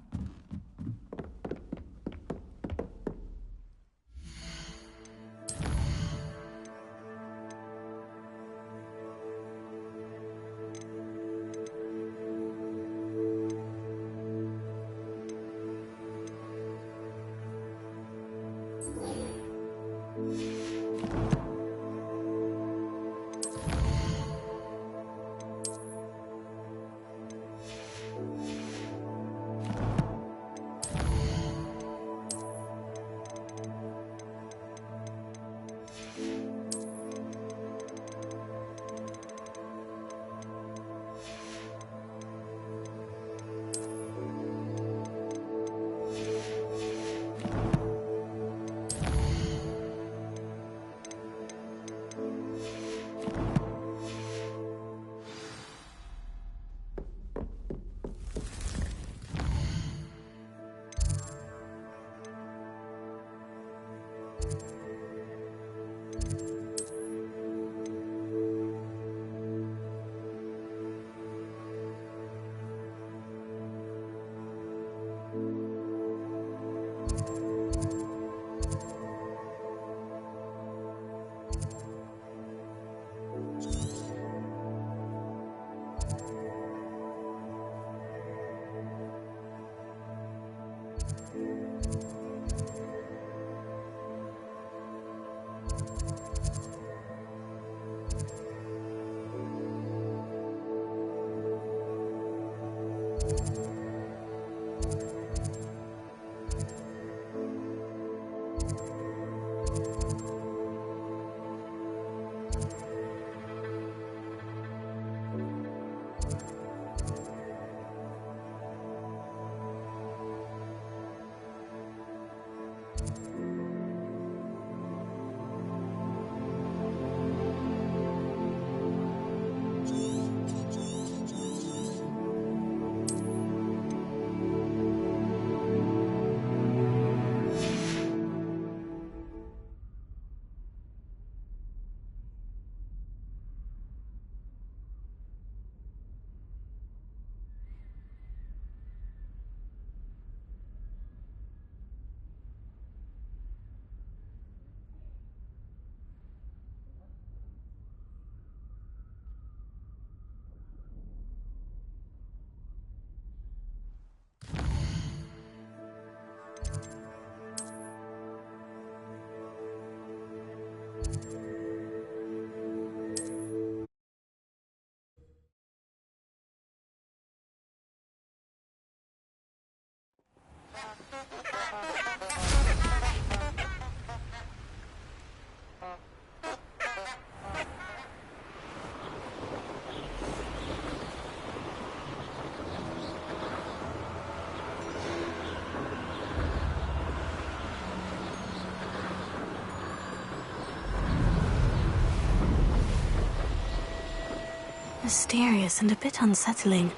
Mysterious and a bit unsettling.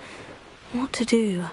What to do?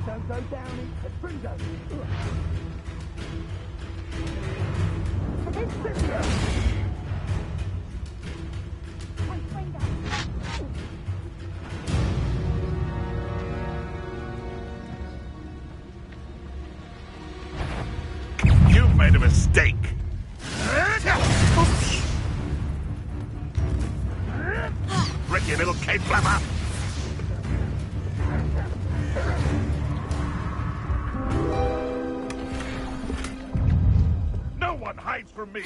Don't go down into Fringo. You've made a mistake. Ricky, little cave flapper. No one hides from me.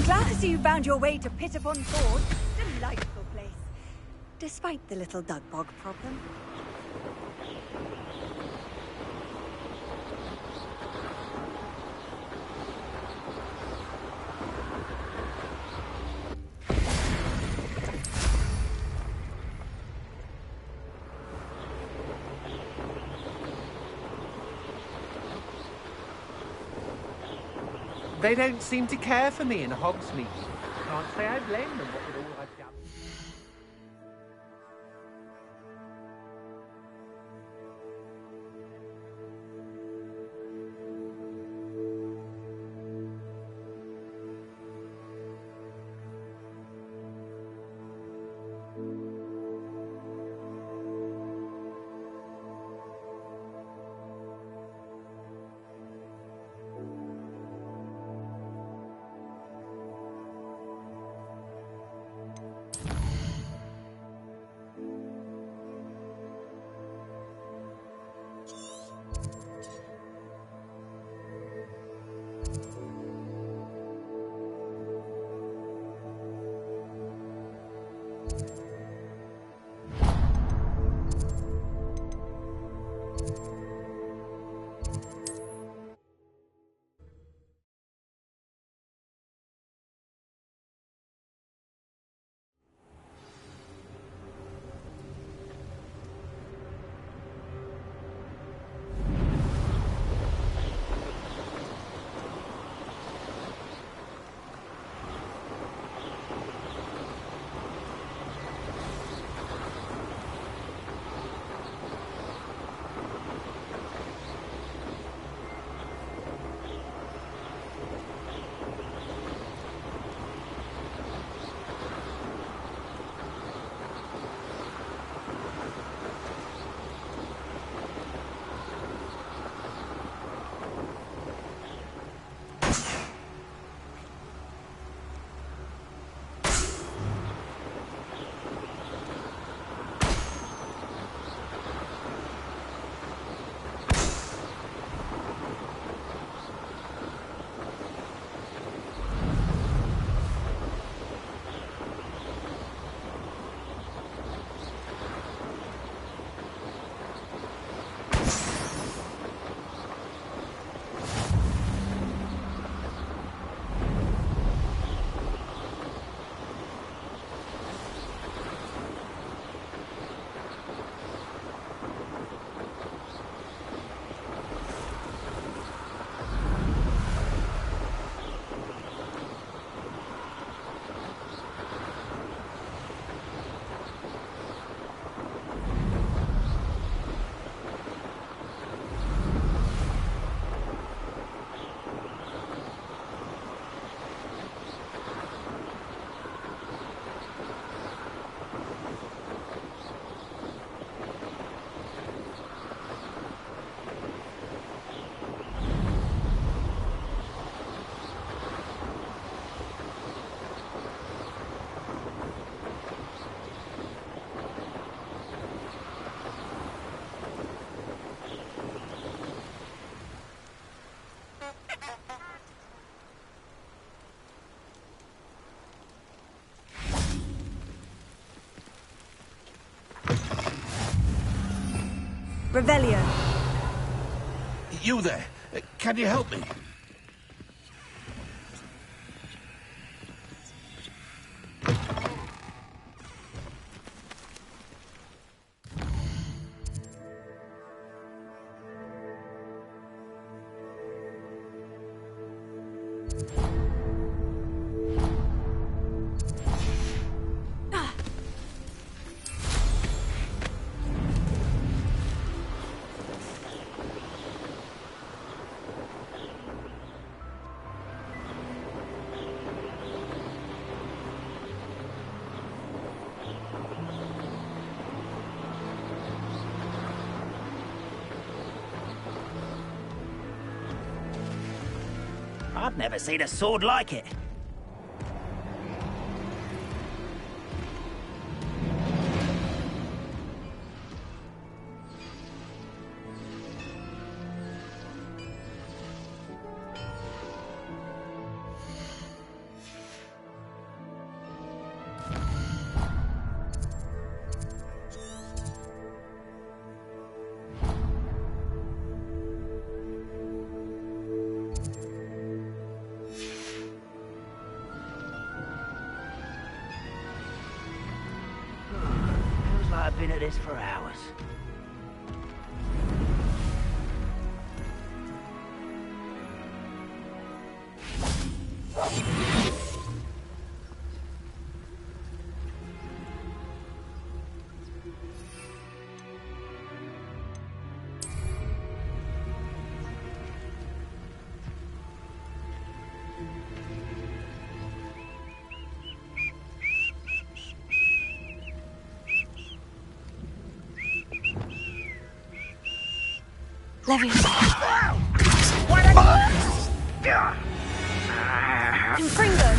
Glad to see you found your way to Pit upon Ford. Delightful place. Despite the little dug bog problem. They don't seem to care for me in Hogsmeade. Can't say I blame them, what with all I've done. Revelio. You there. Can you help me? I've never seen a sword like it. I've been at this for hours. Leviosa. Confringo.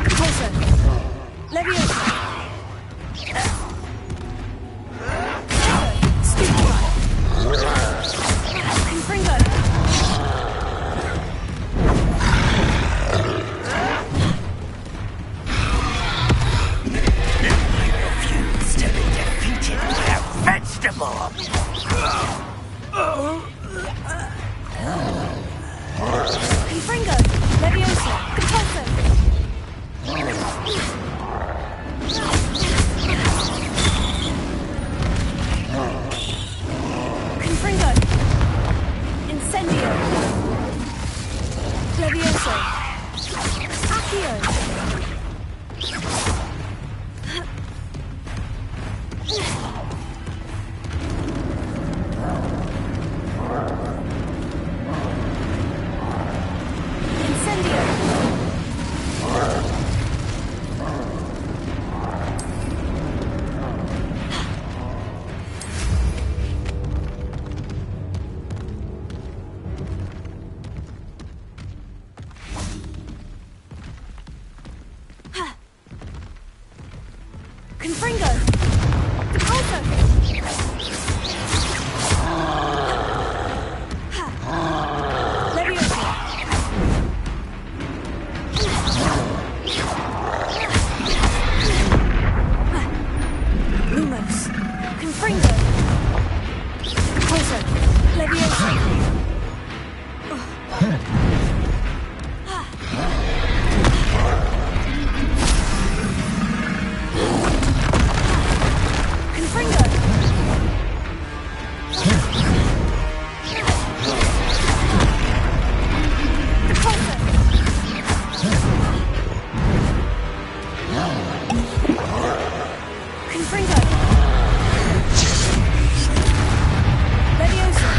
Compulso. Leviosa. Confringo. Confringo, Leviosa, Compulso. Confringo, Incendio, Levioso, Accio. Confringo! Compulso! Leviosa! Lumos! Confringo! Compulso! Leviosa! Confringo! Confringo! Leviosa!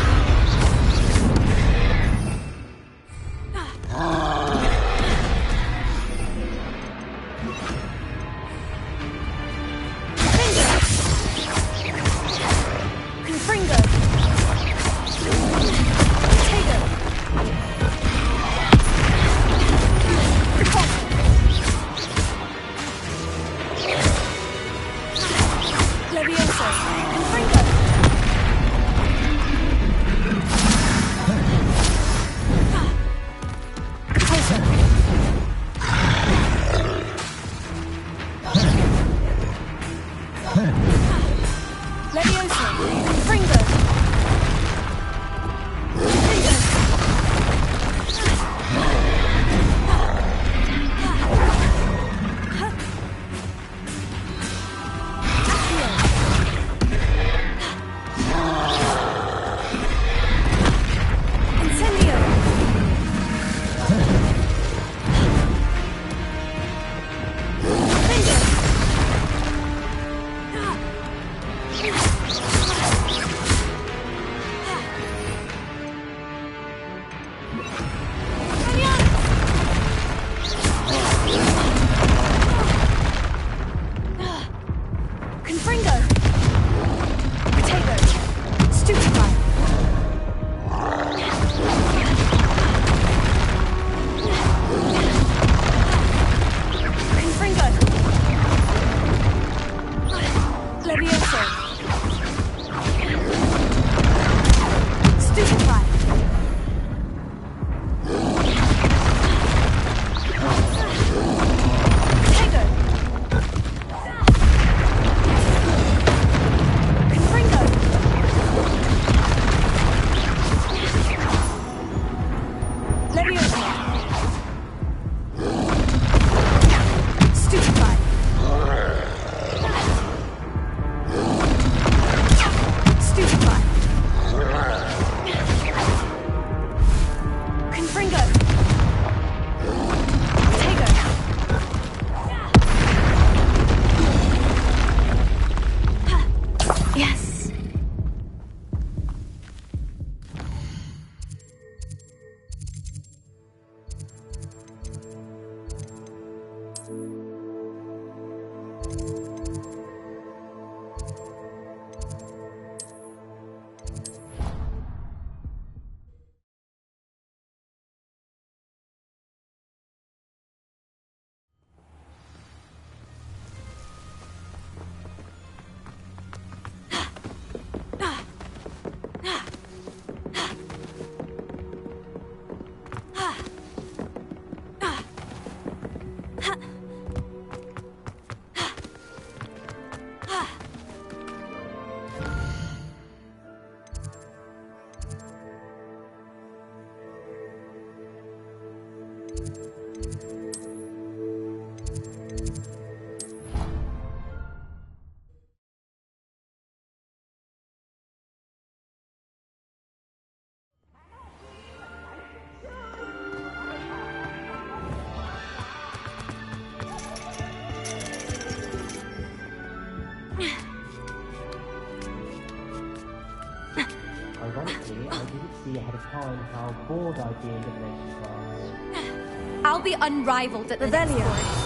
honestly, I didn't see ahead of time how bored I'd be in divination class. I'll be unrivaled at the next course.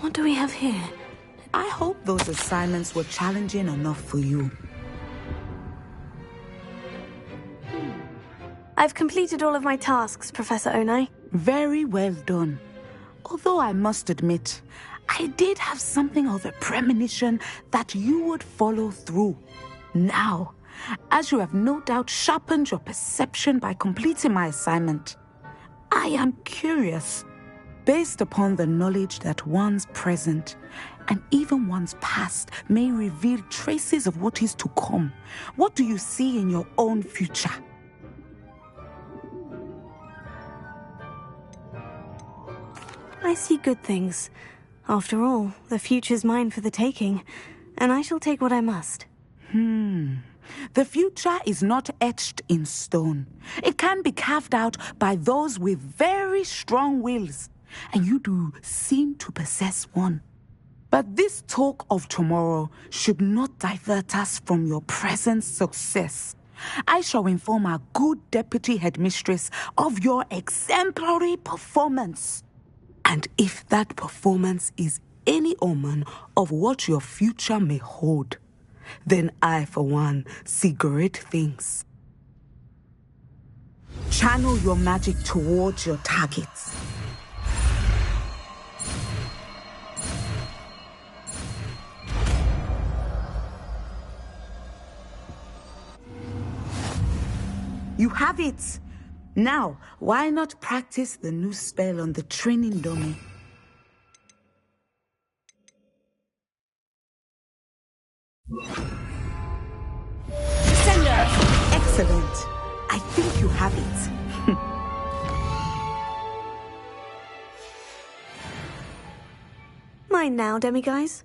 What do we have here? I hope those assignments were challenging enough for you. I've completed all of my tasks, Professor Onai. Very well done. Although I must admit, I did have something of a premonition that you would follow through. Now, as you have no doubt sharpened your perception by completing my assignment, I am curious, based upon the knowledge that one's present and even one's past may reveal traces of what is to come. What do you see in your own future? I see good things. After all, the future's mine for the taking, and I shall take what I must. The future is not etched in stone. It can be carved out by those with very strong wills, and you do seem to possess one. But this talk of tomorrow should not divert us from your present success. I shall inform our good deputy headmistress of your exemplary performance. And if that performance is any omen of what your future may hold, then I, for one, see great things. Channel your magic towards your targets. You have it! Now, why not practice the new spell on the training dummy? Sender! Excellent. I think you have it. Mine now, demiguise.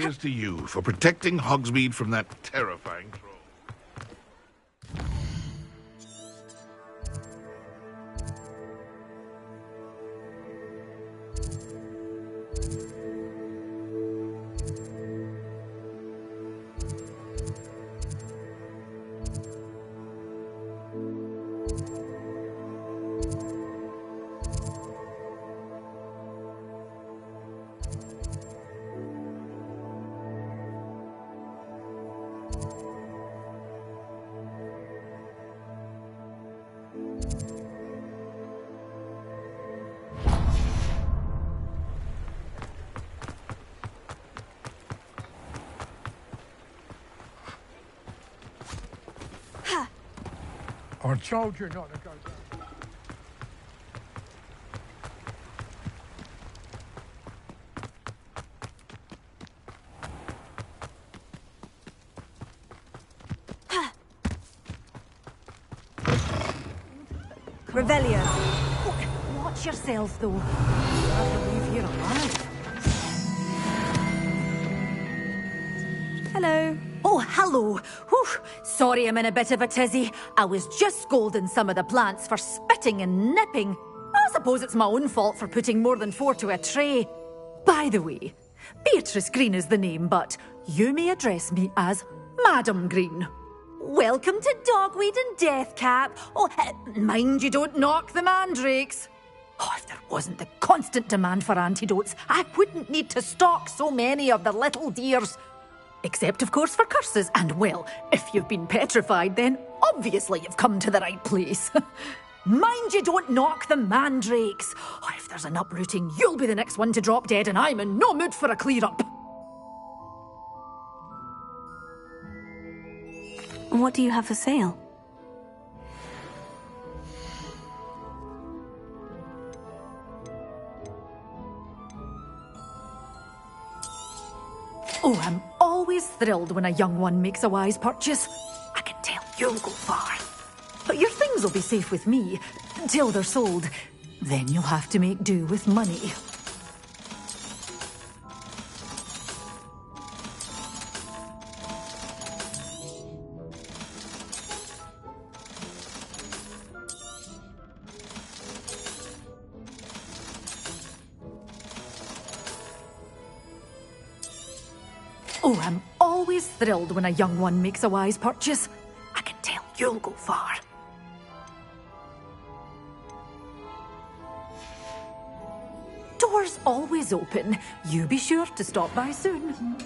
here's to you for protecting Hogsmeade from that terrifying troll. I told you not to go down. Revelio. Watch yourself, though. You have to leave here alive. Hello. Oh, hello. Whew. Sorry I'm in a bit of a tizzy. I was just scolding some of the plants for spitting and nipping. I suppose it's my own fault for putting more than 4 to a tray. By the way, Beatrice Green is the name, but you may address me as Madam Green. Welcome to Dogweed and Deathcap. Oh, mind you don't knock the mandrakes. Oh, if there wasn't the constant demand for antidotes, I wouldn't need to stock so many of the little dears. Except, of course, for curses. And, well, if you've been petrified, then obviously you've come to the right place. Mind you don't knock the mandrakes. Oh, if there's an uprooting, you'll be the next one to drop dead, and I'm in no mood for a clear-up. What do you have for sale? Oh, I'm always thrilled when a young one makes a wise purchase. I can tell you'll go far. But your things will be safe with me, till they're sold. Then you'll have to make do with money. Oh, I'm always thrilled when a young one makes a wise purchase. I can tell you'll go far. Doors always open. You be sure to stop by soon.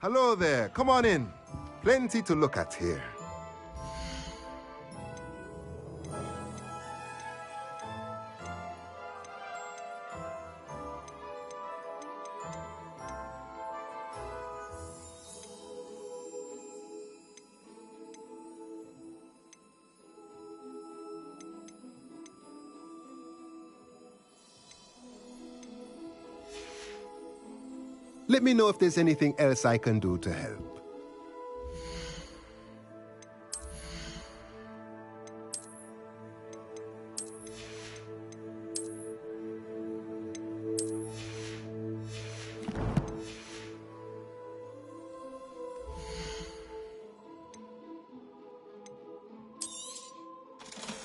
Hello there, come on in. Plenty to look at here. Let me know if there's anything else I can do to help.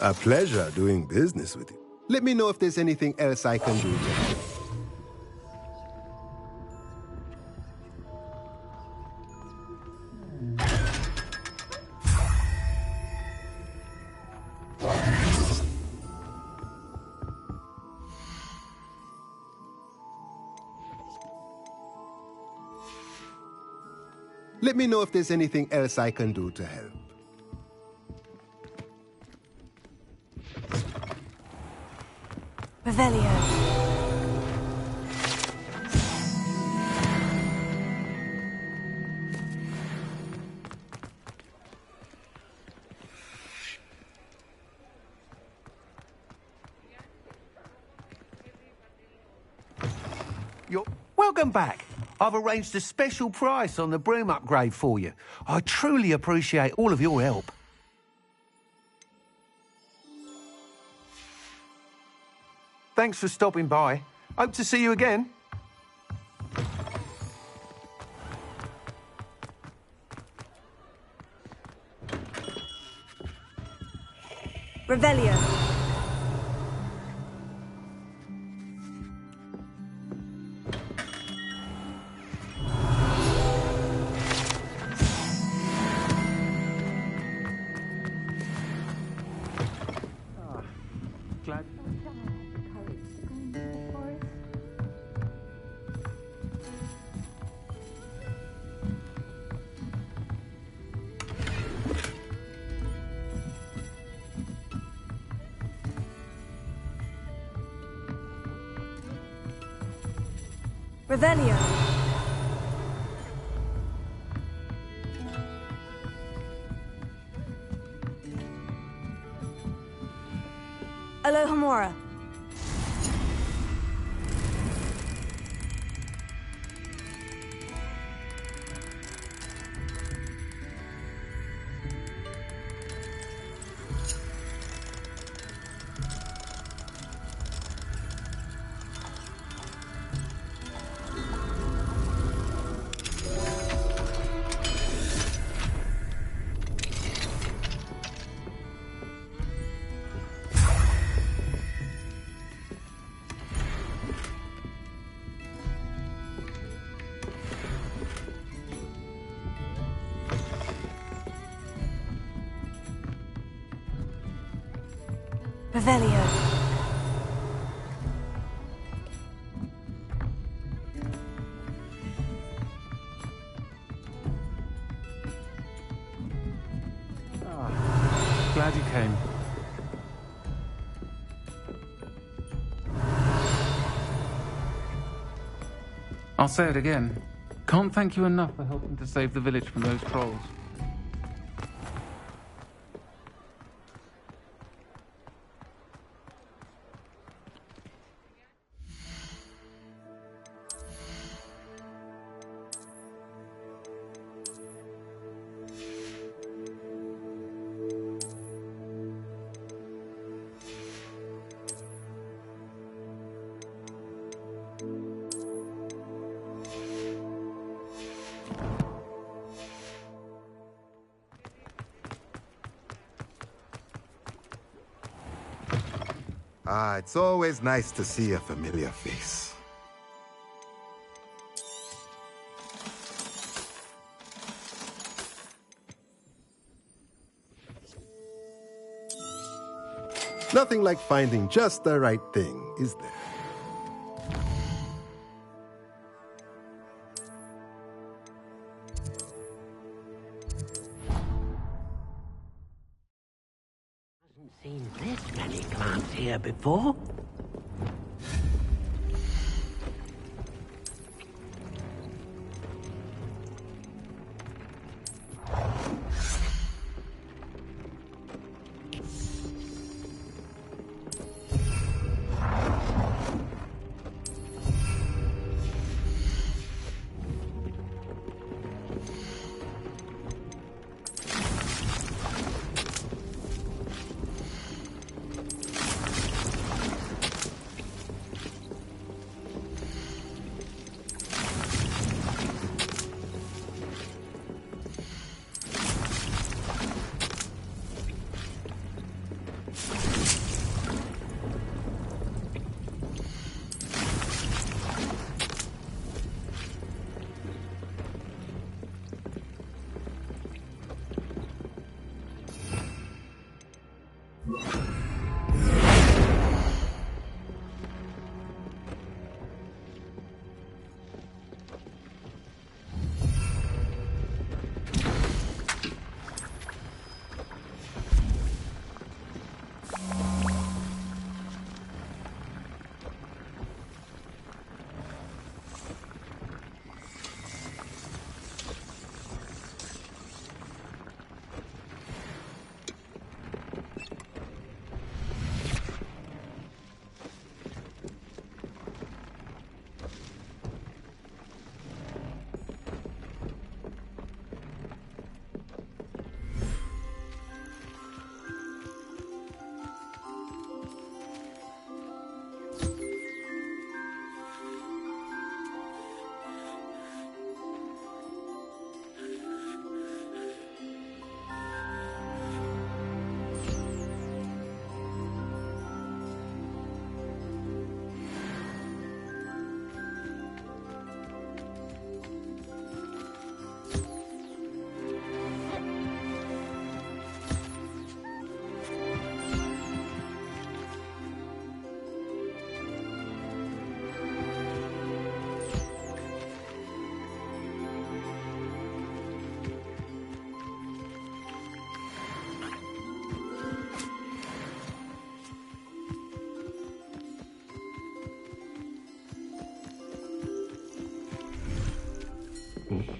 A pleasure doing business with you. Let me know if there's anything else I can do to help. Let me know if there's anything else I can do to help. Revelio. Welcome back. I've arranged a special price on the broom upgrade for you. I truly appreciate all of your help. Thanks for stopping by. Hope to see you again. Revelio. Glad. Revelio. Alohomora. Revelio. Glad you came. I'll say it again. Can't thank you enough for helping to save the village from those trolls. It's always nice to see a familiar face. Nothing like finding just the right thing, is there? Seen this many plants here before.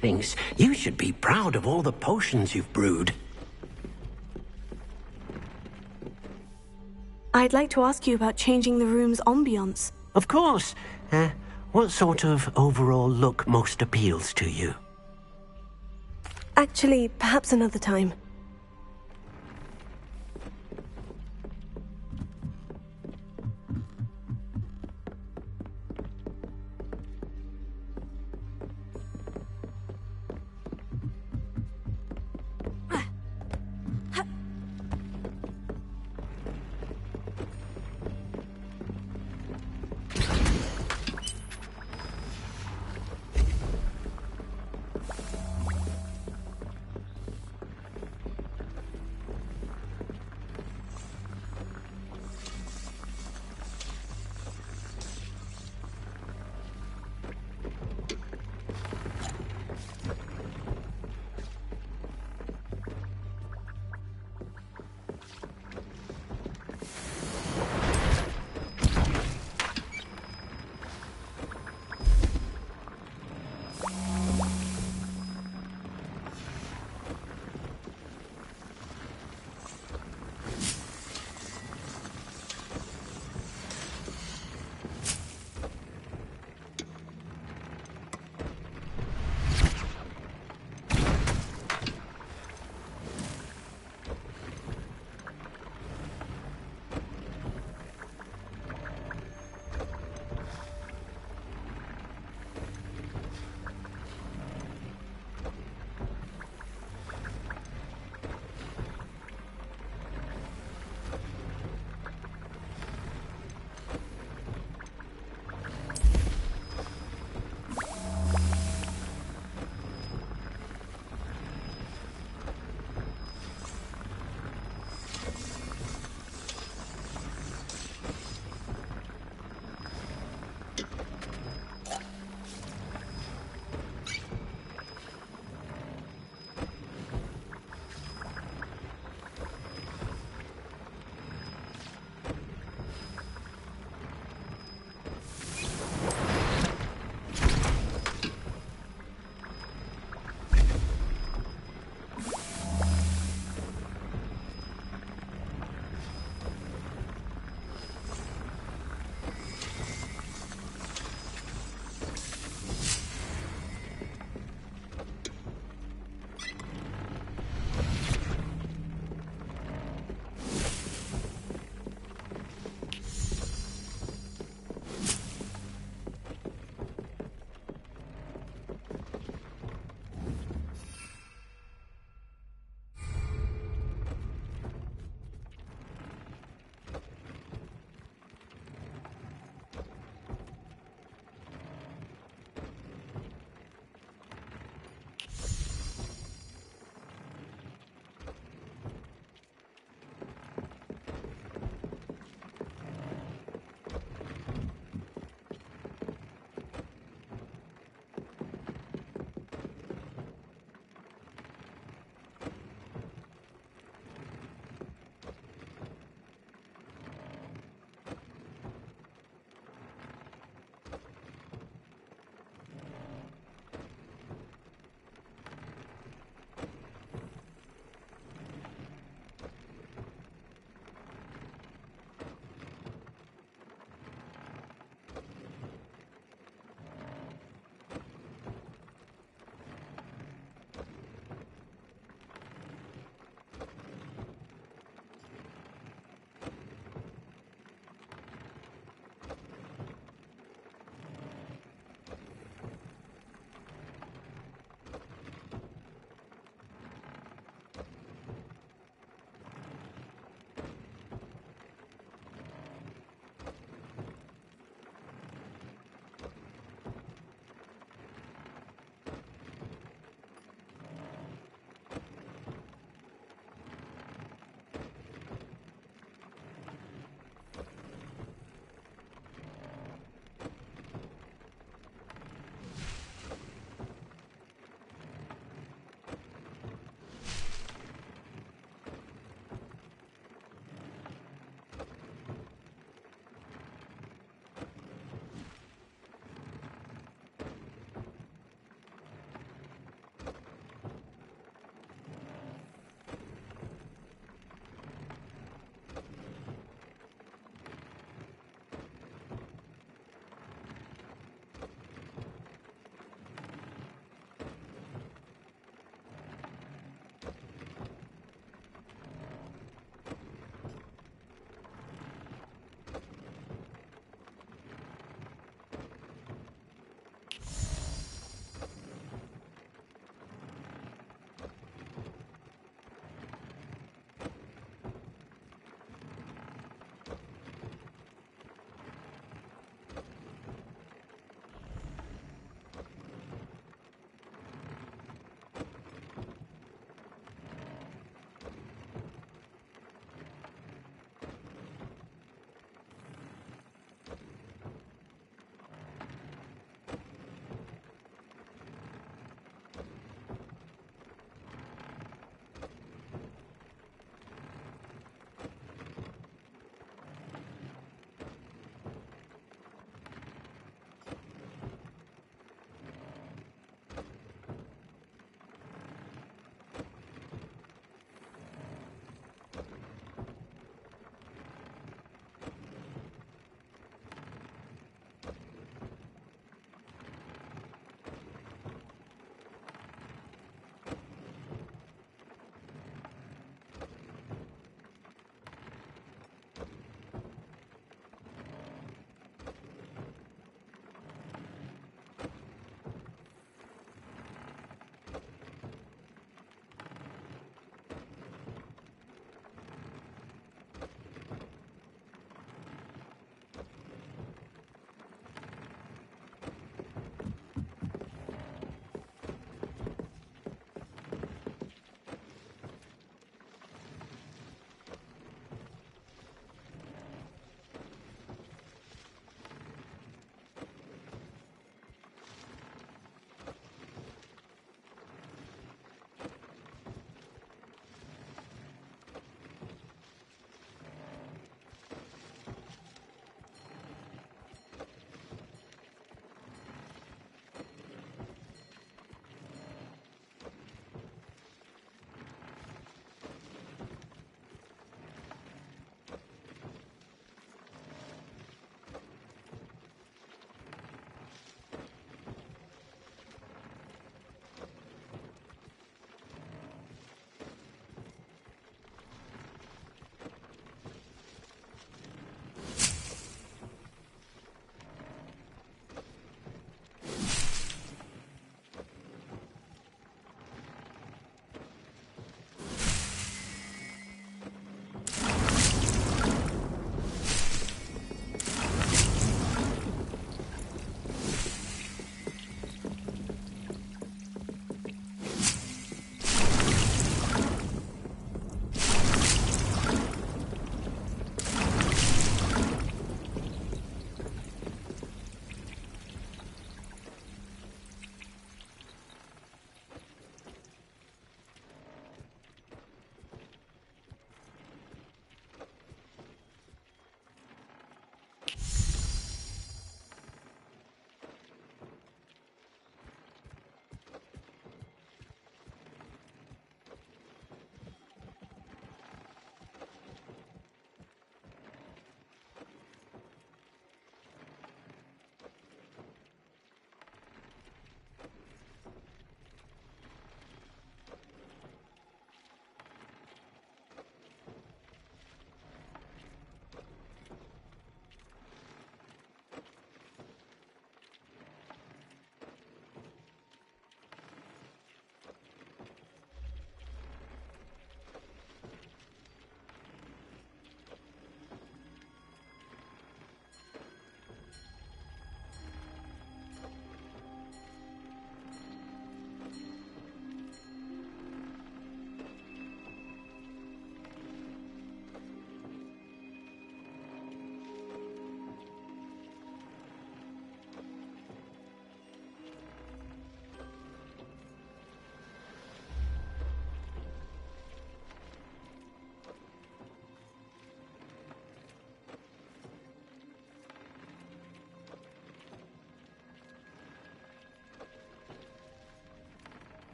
Thinks you should be proud of all the potions you've brewed. I'd like to ask you about changing the room's ambiance. Of course. What sort of overall look most appeals to you? Actually, perhaps another time.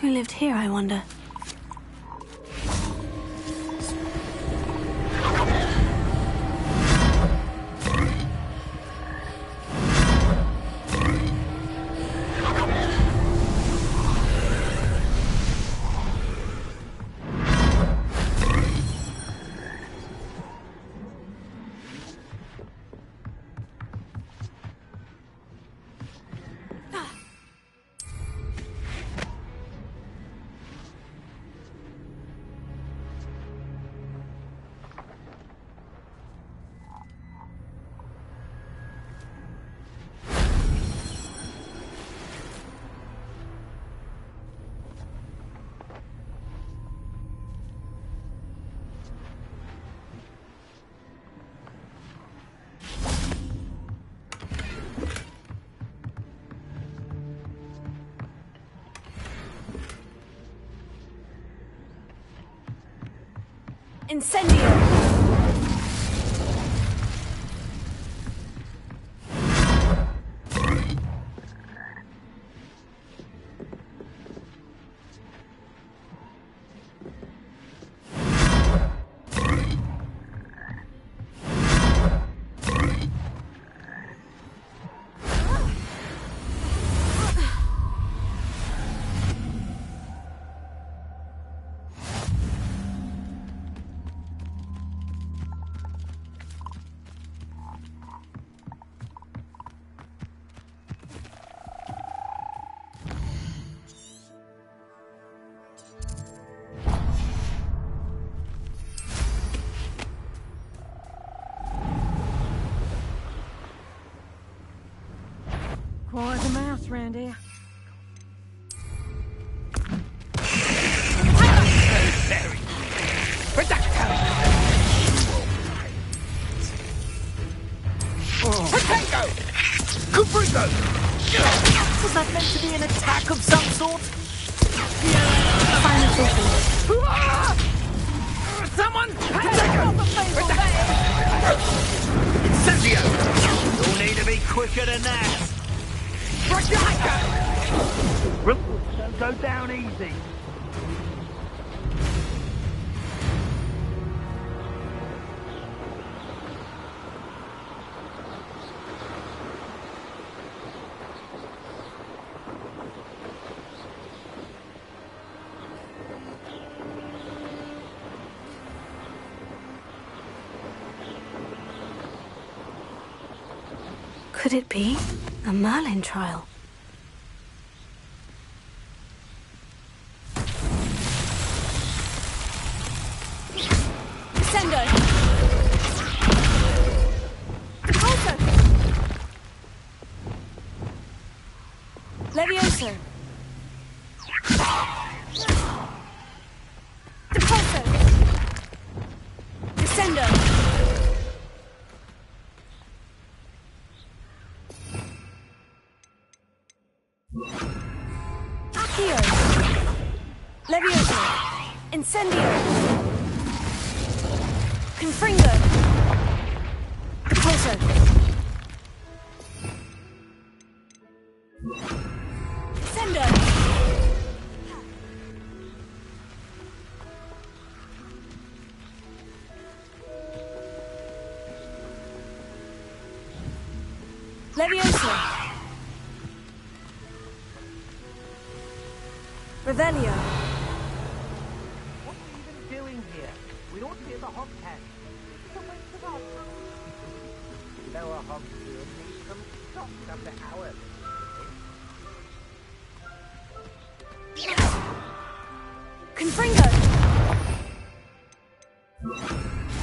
Who lived here, I wonder? Incendio! Quiet the mouse round here. Potato! Cubrigo! Was that meant to be an attack of some sort? Final filthy. Someone! Incendio! You'll need to be quicker than that. Don't go down easy. Could it be a Merlin trial? Sendo! Repulsor! Levioso! Repulsor! Descendo! Accio! Levioso! Incendio! Confringo! Repulsor! Descendo! Levioso! Revelio! What are we even doing here? We ought to be at the hog pen. It's a waste of our time. Lower hog here needs some shots after hours. Confringo!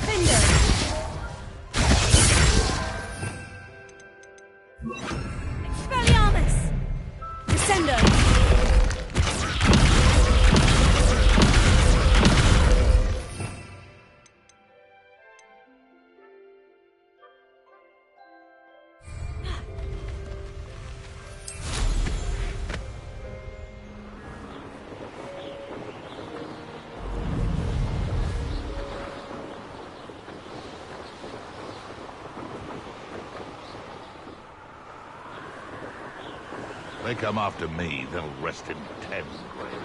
Findo! Expelliarmus! Descendo! they come after me, they'll rest in 10 graves.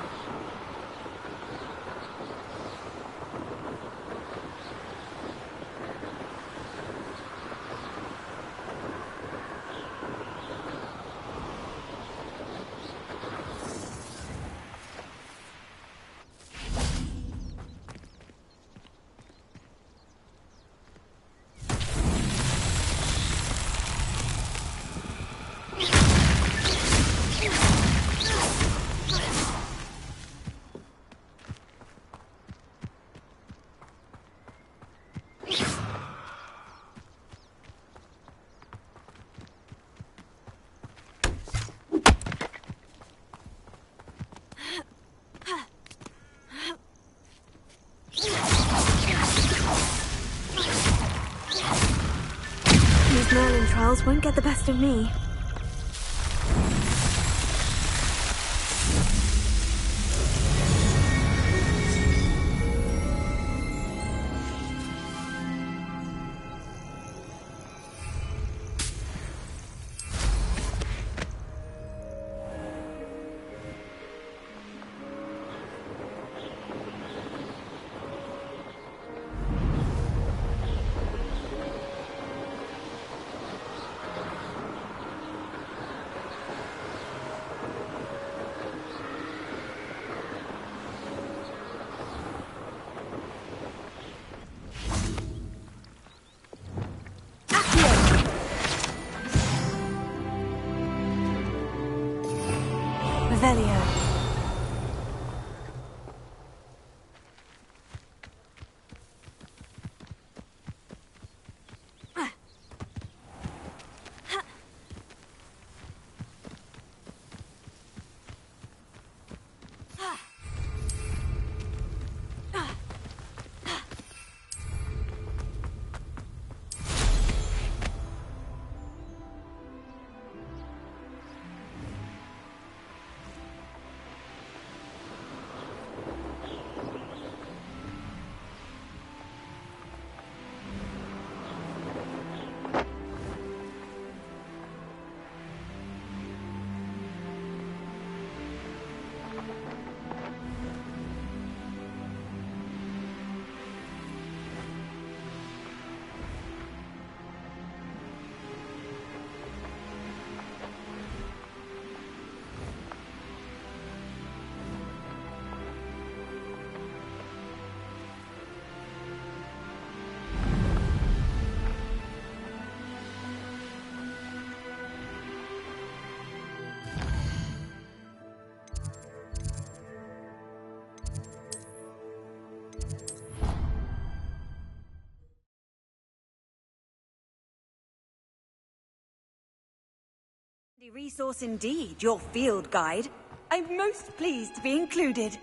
These Merlin trials won't get the best of me. Revelio. Resource indeed, your field guide. I'm most pleased to be included.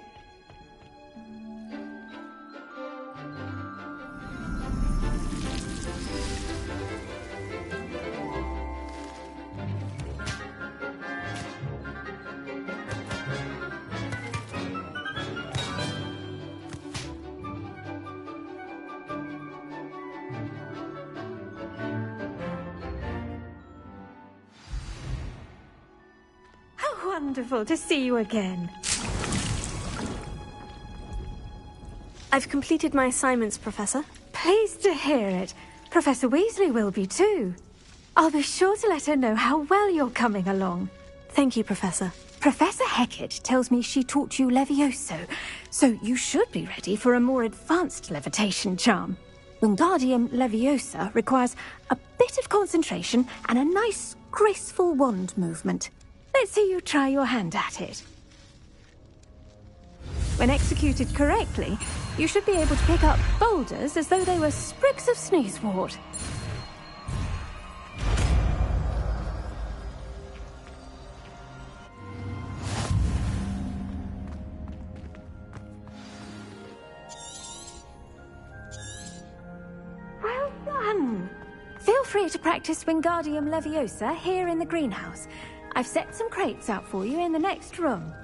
Wonderful to see you again. I've completed my assignments, Professor. Pleased to hear it. Professor Weasley will be too. I'll be sure to let her know how well you're coming along. Thank you, Professor. Professor Hecat tells me she taught you Levioso, so you should be ready for a more advanced levitation charm. Wingardium Leviosa requires a bit of concentration and a nice, graceful wand movement. Let's see you try your hand at it. When executed correctly, you should be able to pick up boulders as though they were sprigs of sneezewort. Well done! Feel free to practice Wingardium Leviosa here in the greenhouse. I've set some crates out for you in the next room.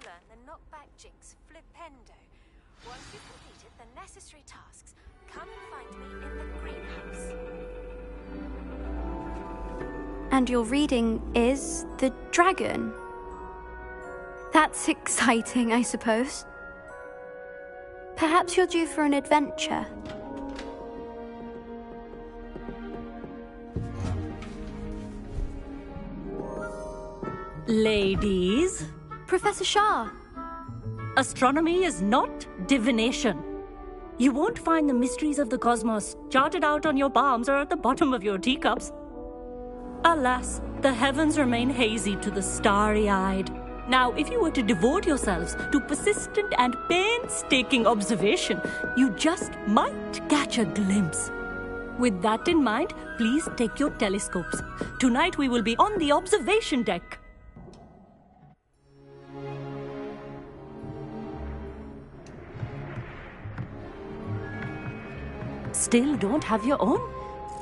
learn the knockback jinx flipendo. Once you've completed the necessary tasks, come and find me in the greenhouse. And your reading is the dragon? That's exciting, I suppose. Perhaps you're due for an adventure. Ladies. Professor Shah. Astronomy is not divination. You won't find the mysteries of the cosmos charted out on your palms or at the bottom of your teacups. Alas, the heavens remain hazy to the starry-eyed. Now, if you were to devote yourselves to persistent and painstaking observation, you just might catch a glimpse. With that in mind, please take your telescopes. Tonight we will be on the observation deck. Still don't have your own?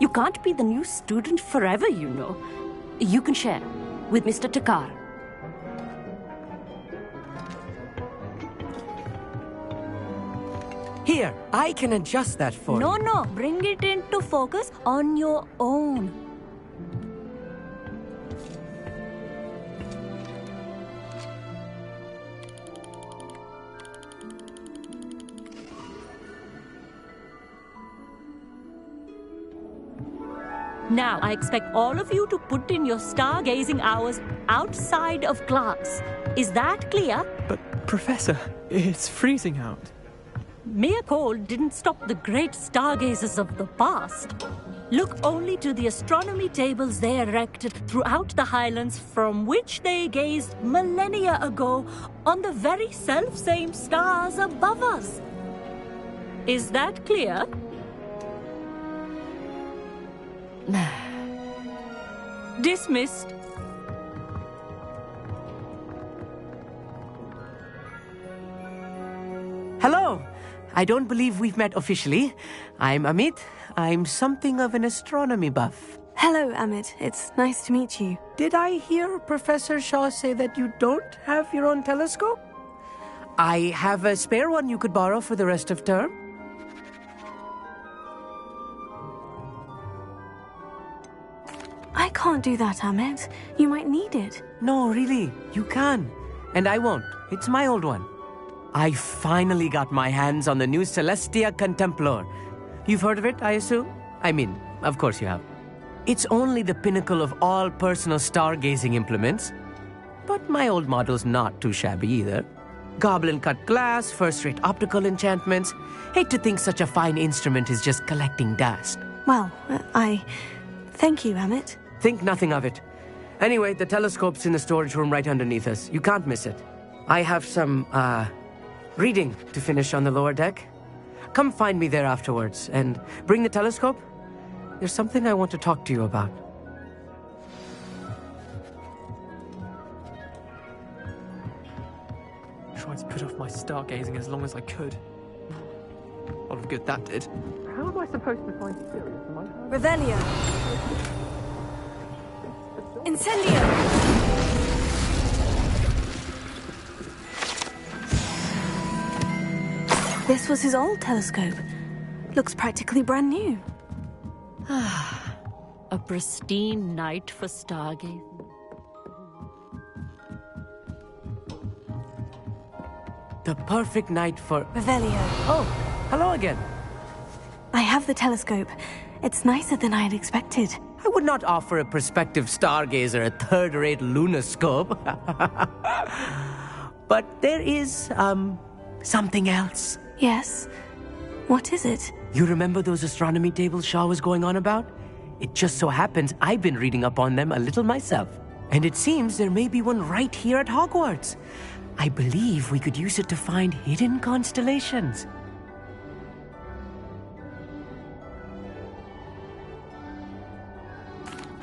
You can't be the new student forever, you know. You can share with Mr. Takar. Here, I can adjust that for you. No, bring it into focus on your own. Now, I expect all of you to put in your stargazing hours outside of class. Is that clear? But, Professor, it's freezing out. Mere cold didn't stop the great stargazers of the past. Look only to the astronomy tables they erected throughout the highlands from which they gazed millennia ago on the very self-same stars above us. Is that clear? Dismissed. Hello. I don't believe we've met officially. I'm Amit. I'm something of an astronomy buff. Hello, Amit. It's nice to meet you. Did I hear Professor Shaw say that you don't have your own telescope? I have a spare one you could borrow for the rest of term. I can't do that, Amit. You might need it. No, really, you can. And I won't. It's my old one. I finally got my hands on the new Celestia Contemplar. You've heard of it, I assume? I mean, of course you have. It's only the pinnacle of all personal stargazing implements. But my old model's not too shabby either. Goblin-cut glass, first-rate optical enchantments. Hate to think such a fine instrument is just collecting dust. Well, thank you, Amit. Think nothing of it. Anyway, the telescope's in the storage room right underneath us. You can't miss it. I have some, reading to finish on the lower deck. Come find me there afterwards, and bring the telescope. There's something I want to talk to you about. Tried to put off my stargazing as long as I could. A lot of good that did. How am I supposed to find Sirius? Revelio. Incendio. This was his old telescope. Looks practically brand new. A pristine night for stargazing. The perfect night for... Revelio. Oh, hello again. I have the telescope. It's nicer than I had expected. I would not offer a prospective stargazer a third-rate lunoscope. But there is, something else. Yes? What is it? You remember those astronomy tables Shaw was going on about? It just so happens I've been reading up on them a little myself. And it seems there may be one right here at Hogwarts. I believe we could use it to find hidden constellations.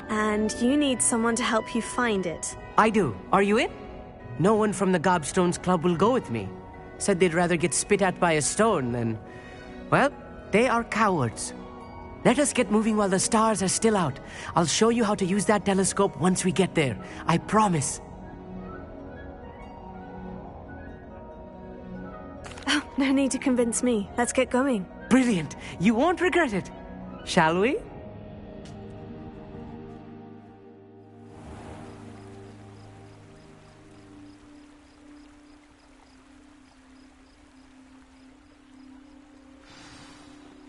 And you need someone to help you find it. I do. Are you in? No one from the Gobstones Club will go with me. Said they'd rather get spit at by a stone than... Well, they are cowards. Let us get moving while the stars are still out. I'll show you how to use that telescope once we get there. I promise. No need to convince me. Let's get going. Brilliant. You won't regret it. Shall we?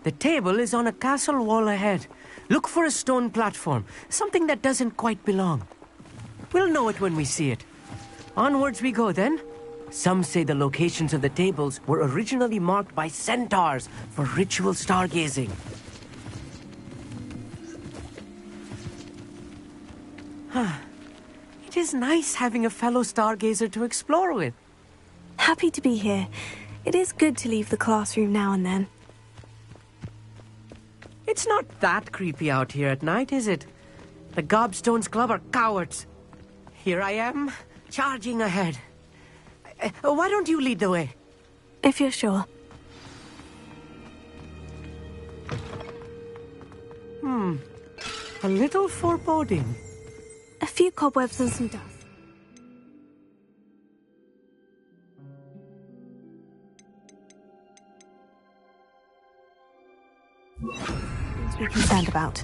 The table is on a castle wall ahead. Look for a stone platform, something that doesn't quite belong. We'll know it when we see it. Onwards we go then. Some say the locations of the tables were originally marked by centaurs for ritual stargazing. It is nice having a fellow stargazer to explore with. Happy to be here. It is good to leave the classroom now and then. It's not that creepy out here at night, is it? The Gobstones Club are cowards. Here I am, charging ahead. Why don't you lead the way? If you're sure. A little foreboding. A few cobwebs and some dust. Things we're concerned about.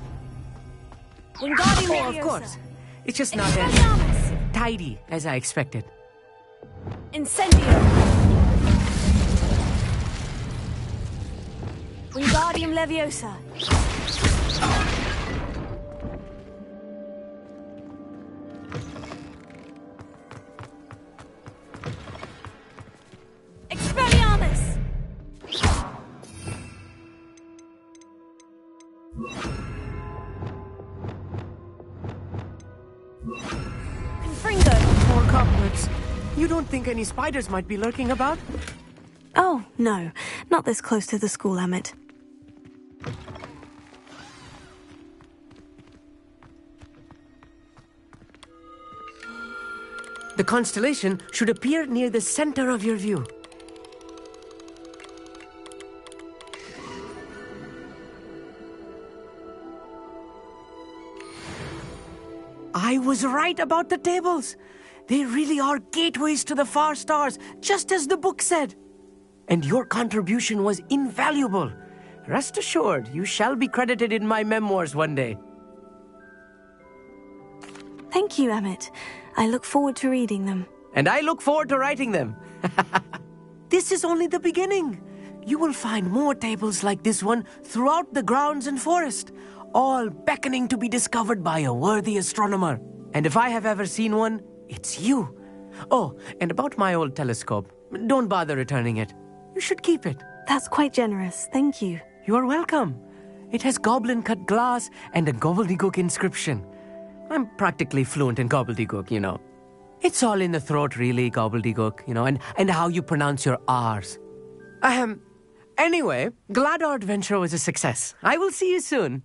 Oh, of course. It's just not as tidy as I expected. Incendio! Wingardium Leviosa! Expelliarmus! Confringo! More cobwebs. You don't think any spiders might be lurking about? Oh, no. Not this close to the school, Emmett. The constellation should appear near the center of your view. I was right about the tables. They really are gateways to the far stars, just as the book said. And your contribution was invaluable. Rest assured, you shall be credited in my memoirs one day. Thank you, Emmett. I look forward to reading them. And I look forward to writing them. This is only the beginning. You will find more tables like this one throughout the grounds and forest, all beckoning to be discovered by a worthy astronomer. And if I have ever seen one, it's you. Oh, and about my old telescope. Don't bother returning it. You should keep it. That's quite generous. Thank you. You are welcome. It has goblin-cut glass and a gobbledygook inscription. I'm practically fluent in gobbledygook, you know. It's all in the throat, really, gobbledygook, you know, and how you pronounce your R's. Anyway, glad our adventure was a success. I will see you soon.